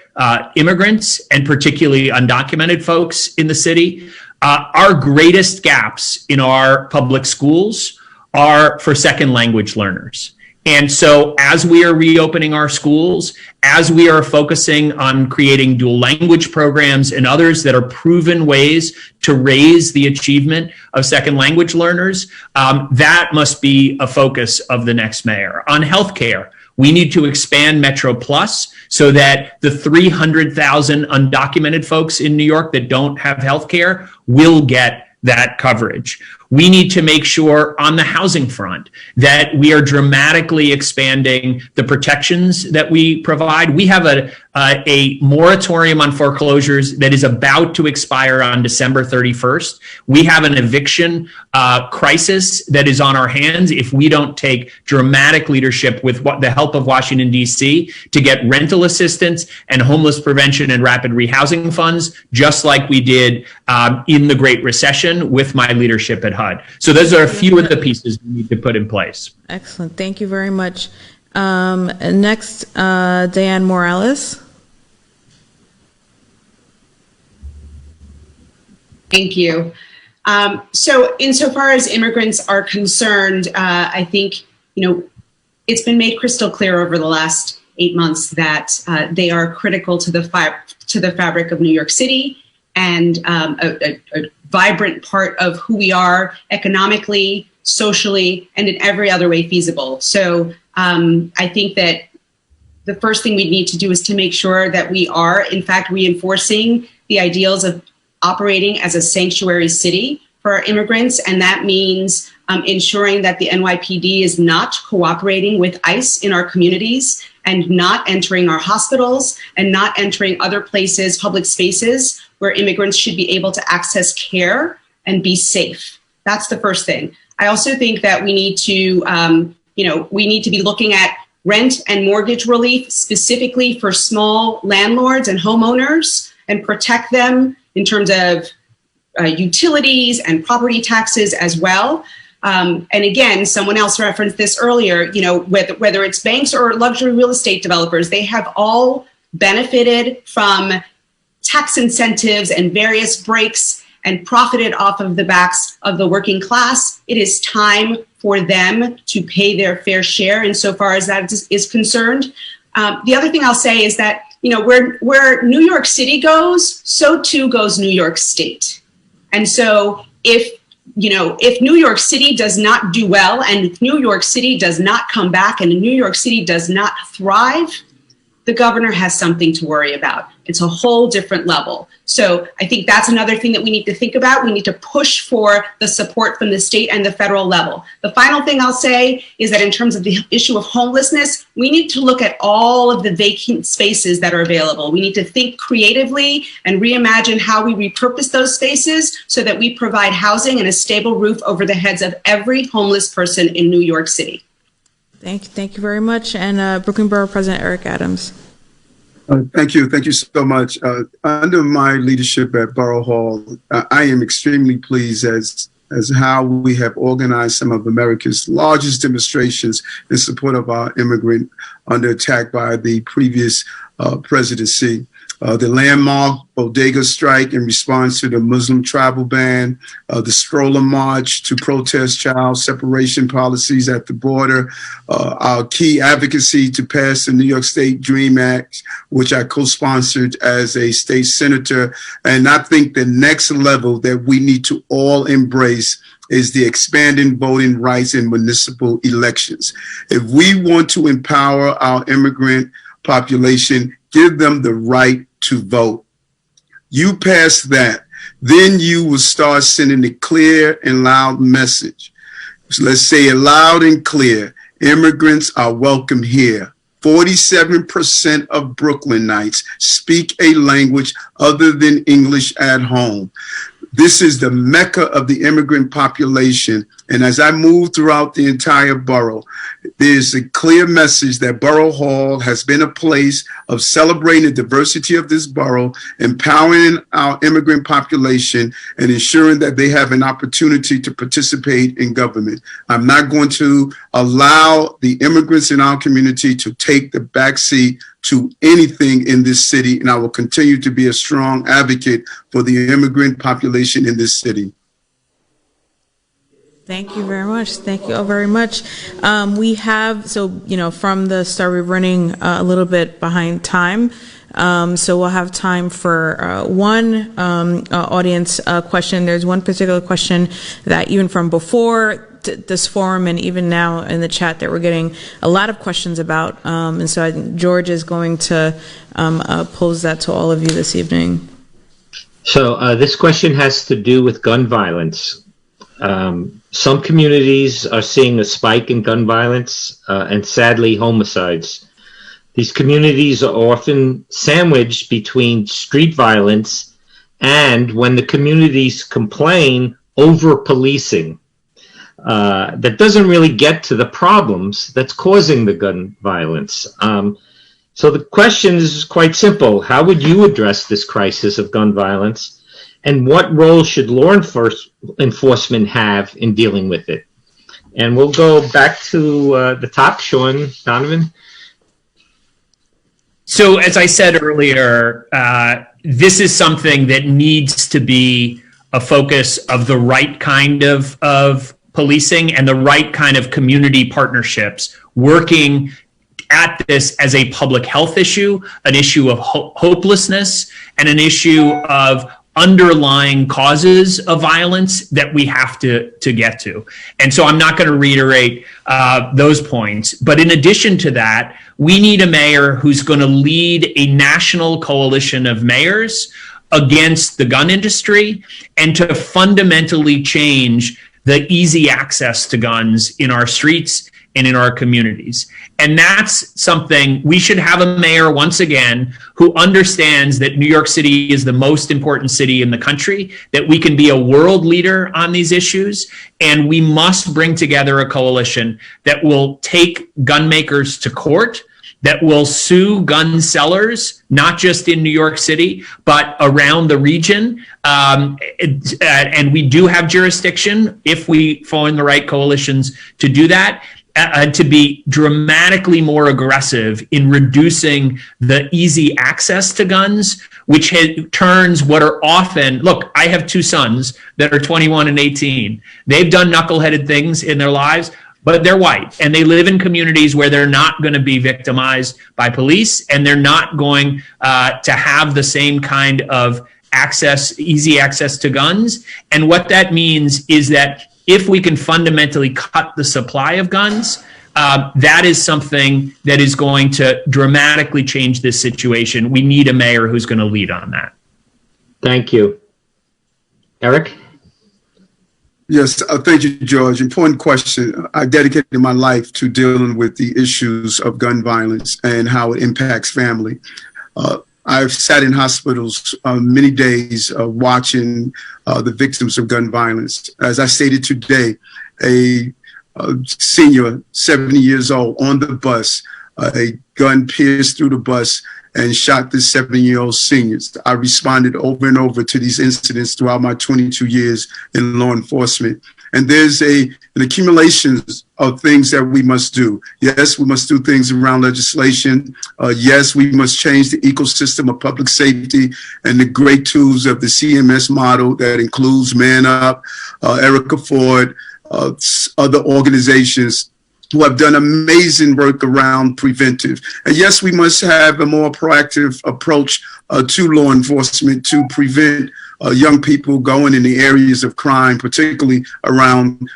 K: immigrants and particularly undocumented folks in the city. Our greatest gaps in our public schools are for second language learners. And so as we are reopening our schools, as we are focusing on creating dual language programs and others that are proven ways to raise the achievement of second language learners, that must be a focus of the next mayor. On healthcare, we need to expand Metro Plus so that the 300,000 undocumented folks in New York that don't have healthcare will get that coverage. We need to make sure on the housing front that we are dramatically expanding the protections that we provide. We have a moratorium on foreclosures that is about to expire on December 31st. We have an eviction crisis that is on our hands if we don't take dramatic leadership with the help of Washington, D.C. to get rental assistance and homeless prevention and rapid rehousing funds, just like we did in the Great Recession with my leadership at HUD. So those are a few of the pieces we need to put in place.
A: Excellent. Thank you very much. Next, Diane Morales.
N: Thank you. So insofar as immigrants are concerned, I think, it's been made crystal clear over the last 8 months that they are critical to the fabric of New York City and a vibrant part of who we are economically, socially, and in every other way feasible. So I think that the first thing we need to do is to make sure that we are, in fact, reinforcing the ideals of operating as a sanctuary city for our immigrants. And that means ensuring that the NYPD is not cooperating with ICE in our communities and not entering our hospitals and not entering other places, public spaces where immigrants should be able to access care and be safe. That's the first thing. I also think that we need to, we need to be looking at rent and mortgage relief specifically for small landlords and homeowners and protect them in terms of utilities and property taxes as well. And again, someone else referenced this earlier, whether it's banks or luxury real estate developers, they have all benefited from tax incentives and various breaks and profited off of the backs of the working class. It is time for them to pay their fair share insofar as that is concerned. The other thing I'll say is that, where New York City goes, so too goes New York State. And so if New York City does not do well and if New York City does not come back and New York City does not thrive, the governor has something to worry about. It's a whole different level. So I think that's another thing that we need to think about. We need to push for the support from the state and the federal level. The final thing I'll say is that in terms of the issue of homelessness, we need to look at all of the vacant spaces that are available. We need to think creatively and reimagine how we repurpose those spaces so that we provide housing and a stable roof over the heads of every homeless person in New York City.
A: Thank you very much. And Brooklyn Borough President Eric Adams.
L: Thank you so much. Under my leadership at Borough Hall, I am extremely pleased as how we have organized some of America's largest demonstrations in support of our immigrant under attack by the previous presidency. the landmark bodega strike in response to the Muslim travel ban, the stroller march to protest child separation policies at the border, our key advocacy to pass the New York State DREAM Act, which I co-sponsored as a state senator. And I think the next level that we need to all embrace is the expanding voting rights in municipal elections. If we want to empower our immigrant population, give them the right to vote. You pass that, then you will start sending a clear and loud message. So let's say it loud and clear. Immigrants are welcome here. 47% of Brooklynites speak a language other than English at home. This is the mecca of the immigrant population. And as I move throughout the entire borough, there's a clear message that Borough Hall has been a place of celebrating the diversity of this borough, empowering our immigrant population, and ensuring that they have an opportunity to participate in government. I'm not going to allow the immigrants in our community to take the backseat to anything in this city, and I will continue to be a strong advocate for the immigrant population in this city.
A: Thank you very much. Thank you all very much. We have, from the start, we're running a little bit behind time. So we'll have time for one audience question. There's one particular question that even from before this forum and even now in the chat that we're getting a lot of questions about. And so I think George is going to pose that to all of you this evening.
J: So this question has to do with gun violence. Some communities are seeing a spike in gun violence and sadly homicides. These communities are often sandwiched between street violence and, when the communities complain, over policing. That doesn't really get to the problems that's causing the gun violence. So the question is quite simple. How would you address this crisis of gun violence? And what role should law enforcement have in dealing with it? And we'll go back to the top, Sean Donovan.
K: So as I said earlier, this is something that needs to be a focus of the right kind of policing and the right kind of community partnerships, working at this as a public health issue, an issue of hopelessness, and an issue of underlying causes of violence that we have to get to. And so I'm not going to reiterate those points. But in addition to that, we need a mayor who's going to lead a national coalition of mayors against the gun industry and to fundamentally change the easy access to guns in our streets and in our communities. And that's something we should have a mayor, once again, who understands that New York City is the most important city in the country, that we can be a world leader on these issues, and we must bring together a coalition that will take gun makers to court, that will sue gun sellers, not just in New York City, but around the region. And we do have jurisdiction, if we form the right coalitions to do that, to be dramatically more aggressive in reducing the easy access to guns, which turns what are often, look, I have two sons that are 21 and 18. They've done knuckleheaded things in their lives, but they're white, and they live in communities where they're not going to be victimized by police, and they're not going to have the same kind of access, easy access to guns. And what that means is that if we can fundamentally cut the supply of guns, that is something that is going to dramatically change this situation. We need a mayor who's going to lead on that.
J: Thank you. Eric?
L: Yes, thank you, George. Important question. I dedicated my life to dealing with the issues of gun violence and how it impacts family. I've sat in hospitals many days watching the victims of gun violence. As I stated today, a senior, 70 years old, on the bus, a gun pierced through the bus and shot this 7-year-old senior. I responded over and over to these incidents throughout my 22 years in law enforcement. And there's an accumulation of things that we must do. Yes, we must do things around legislation. Yes, we must change the ecosystem of public safety and the great tools of the CMS model that includes Man Up, Erica Ford, other organizations who have done amazing work around preventive. And yes, we must have a more proactive approach to law enforcement to prevent young people going in the areas of crime, particularly around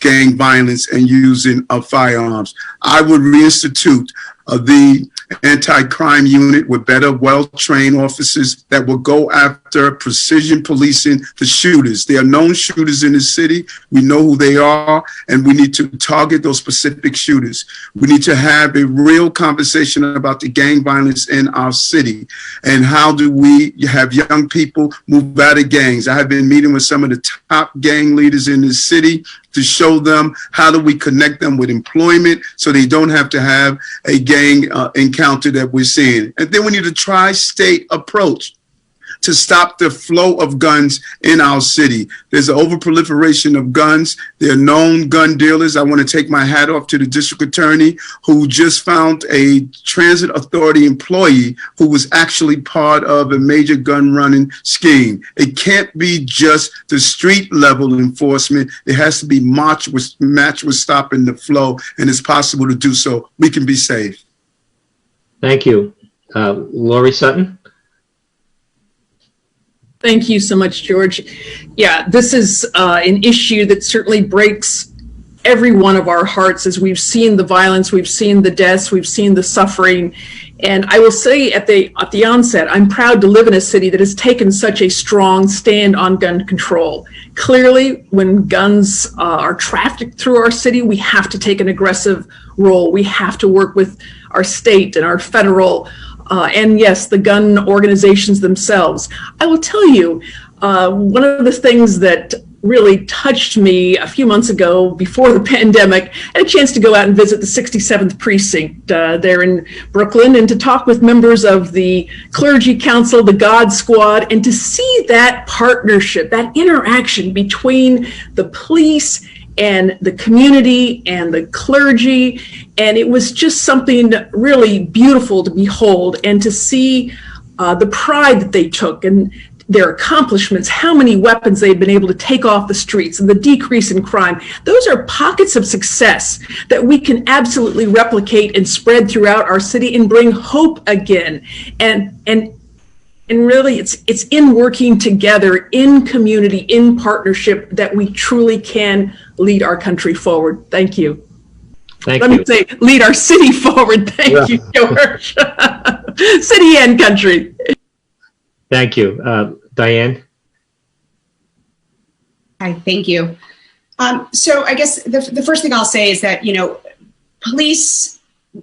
L: gang violence and using firearms. I would reinstitute the anti-crime unit with better, well-trained officers that will go after precision policing the shooters. There are known shooters in the city. We know who they are, and we need to target those specific shooters. We need to have a real conversation about the gang violence in our city and how do we have young people move out of gangs. I have been meeting with some of the top gang leaders in the city to show them how do we connect them with employment so they don't have to have a gang encounter that we're seeing. And then we need a tri-state approach to stop the flow of guns in our city. There's an overproliferation of guns. There are known gun dealers. I want to take my hat off to the district attorney who just found a transit authority employee who was actually part of a major gun running scheme. It can't be just the street level enforcement. It has to be matched with stopping the flow, and it's possible to do so. We can be safe.
J: Thank you. Lori Sutton?
M: Thank you so much, George. Yeah, this is an issue that certainly breaks every one of our hearts as we've seen the violence, we've seen the deaths, we've seen the suffering. And I will say at the onset, I'm proud to live in a city that has taken such a strong stand on gun control. Clearly, when guns are trafficked through our city, we have to take an aggressive role. We have to work with our state and our federal and yes, the gun organizations themselves. I will tell you, one of the things that really touched me a few months ago before the pandemic, I had a chance to go out and visit the 67th precinct there in Brooklyn and to talk with members of the clergy council, the God Squad, and to see that partnership, that interaction between the police and the community and the clergy. And it was just something really beautiful to behold and to see the pride that they took and their accomplishments, how many weapons they've been able to take off the streets and the decrease in crime. Those are pockets of success that we can absolutely replicate and spread throughout our city and bring hope again. And really, it's in working together, in community, in partnership, that we truly can lead our country forward. Thank you.
J: Let
M: me say, lead our city forward. Thank you, George. City and country.
J: Thank you. Diane?
N: Hi, thank you. So I guess the first thing I'll say is that, police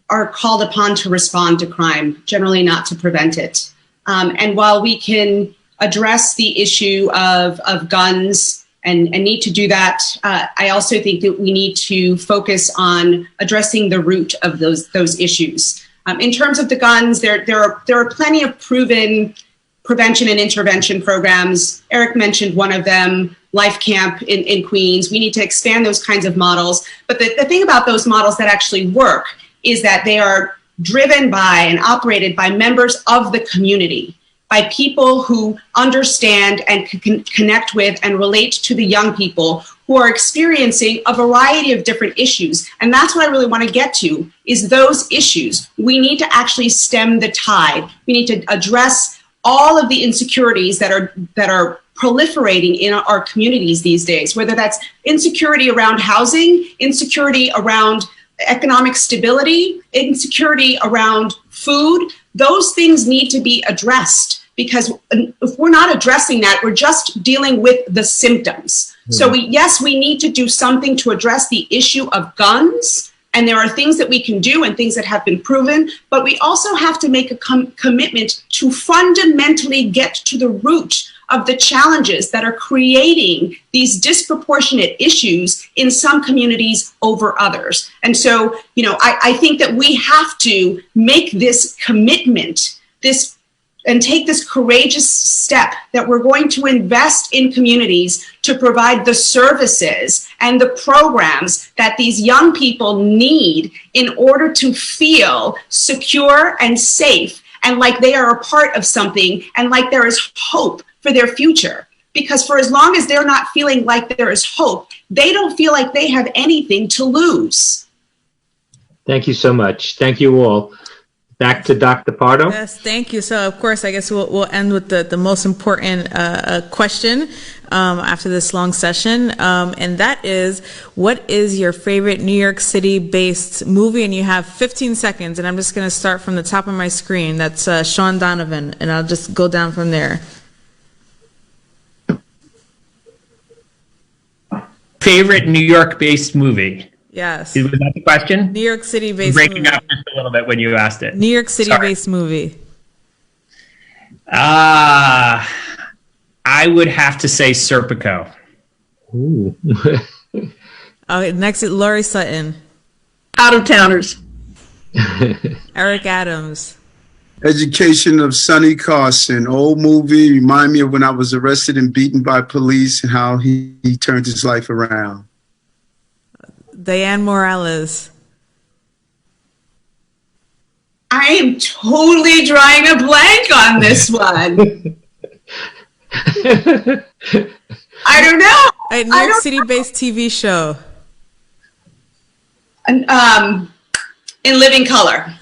N: are called upon to respond to crime, generally not to prevent it. And while we can address the issue of guns and need to do that, I also think that we need to focus on addressing the root of those issues. In terms of the guns, there are plenty of proven prevention and intervention programs. Eric mentioned one of them, Life Camp in Queens. We need to expand those kinds of models. But the thing about those models that actually work is that they are driven by and operated by members of the community, by people who understand and can connect with and relate to the young people who are experiencing a variety of different issues. And that's what I really want to get to, is those issues. We need to actually stem the tide. We need to address all of the insecurities that are proliferating in our communities these days, whether that's insecurity around housing, insecurity around economic stability, insecurity around food. Those things need to be addressed, because if we're not addressing that, we're just dealing with the symptoms. Mm-hmm. So we need to do something to address the issue of guns. And there are things that we can do and things that have been proven, but we also have to make a commitment to fundamentally get to the root of the challenges that are creating these disproportionate issues in some communities over others. And so, I think that we have to make this commitment, and take this courageous step that we're going to invest in communities to provide the services and the programs that these young people need in order to feel secure and safe and like they are a part of something and like there is hope for their future. Because for as long as they're not feeling like there is hope, they don't feel like they have anything to lose.
J: Thank you so much. Thank you all. Back to Dr. Pardo.
A: Yes, thank you. So, of course, I guess we'll end with the most important question after this long session, and that is, what is your favorite New York City-based movie? And you have 15 seconds, and I'm just going to start from the top of my screen. That's Sean Donovan, and I'll just go down from there.
K: Favorite New York-based movie?
A: Yes.
K: Was that the question?
A: New York City-based
K: breaking
A: movie.
K: up just a little bit when you asked it.
A: New York City-based movie.
K: I would have to say Serpico.
J: Ooh.
A: Next is Laurie Sutton.
M: Out of Towners.
A: Eric Adams.
L: Education of Sonny Carson. Old movie. Remind me of when I was arrested and beaten by police and how he turned his life around.
A: Diane Morales.
N: I am totally drawing a blank on this one. I don't know.
A: A New York City-based TV show.
N: In Living Color.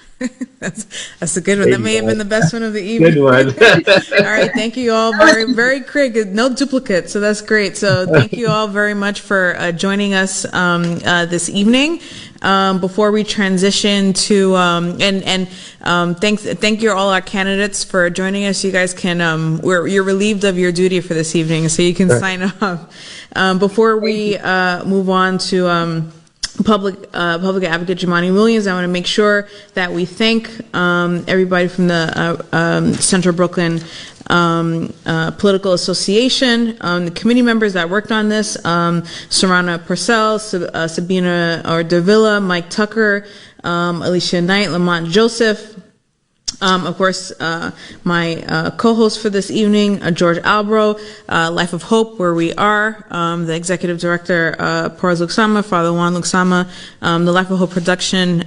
A: That's a good one. That may have been the best one of the evening.
J: Good one.
A: All right, thank you all very, very Craig. No duplicate, so that's great. So thank you all very much for joining us this evening. Before we transition to thank you all our candidates for joining us. You guys can you're relieved of your duty for this evening, so you can sign up. Before we move on to Public Advocate Jumani Williams, I want to make sure that we thank everybody from the Central Brooklyn Political Association, the committee members that worked on this, Sarana Purcell, Sabina Davila, Mike Tucker, Alicia Knight, Lamont Joseph, of course, my co-host for this evening, George Albro, Life of Hope, where we are, the executive director, Paraz Luxama, Father Juan Luxama, the Life of Hope production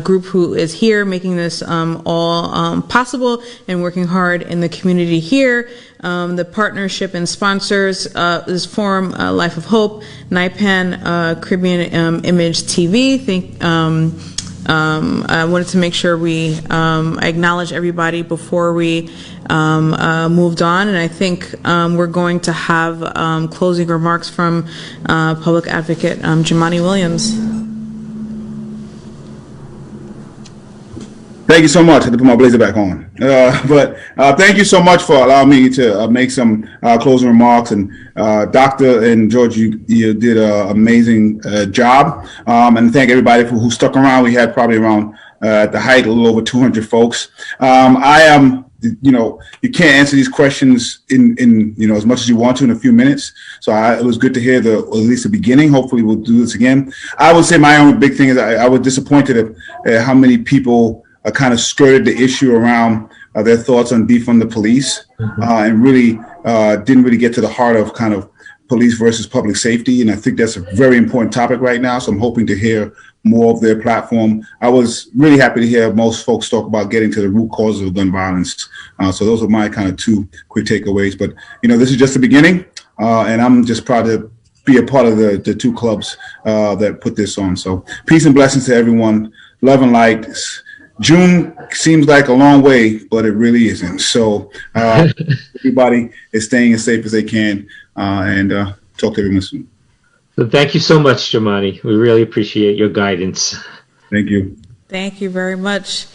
A: group who is here making this all possible and working hard in the community here. The partnership and sponsors this forum, Life of Hope, NIPAN, Caribbean Image TV. I wanted to make sure we acknowledge everybody before we moved on, and I think we're going to have closing remarks from Public Advocate Jumani Williams.
E: Thank you so much. I had to put my blazer back on. But thank you so much for allowing me to make some closing remarks. And Doctor and George, you did an amazing job. And thank everybody who stuck around. We had probably around at the height a little over 200 folks. I am, you can't answer these questions in as much as you want to in a few minutes. So it was good to hear at least the beginning. Hopefully we'll do this again. I would say my own big thing is I was disappointed at how many people kind of skirted the issue around their thoughts on defund the police, and really didn't really get to the heart of kind of police versus public safety. And I think that's a very important topic right now. So I'm hoping to hear more of their platform. I was really happy to hear most folks talk about getting to the root causes of gun violence. So those are my kind of two quick takeaways. But, this is just the beginning. And I'm just proud to be a part of the two clubs that put this on. So peace and blessings to everyone. Love and light. June seems like a long way, but it really isn't. So everybody is staying as safe as they can, and talk to everyone soon.
J: So thank you so much, Jumani. We really appreciate your guidance.
E: Thank you.
A: Thank you very much.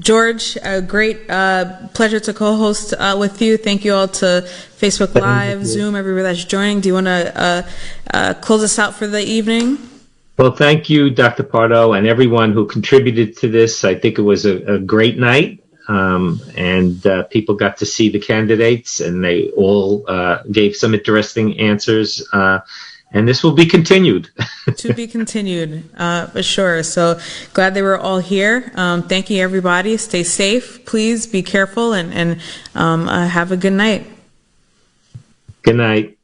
A: George, a great pleasure to co-host with you. Thank you all to Facebook Live, Zoom, everybody that's joining. Do you want to close us out for the evening?
J: Well, thank you, Dr. Pardo, and everyone who contributed to this. I think it was a great night. and people got to see the candidates, and they all gave some interesting answers. And this will be continued.
A: To be continued, for sure. So glad they were all here. Thank you, everybody. Stay safe. Please be careful and have a good night.
J: Good night.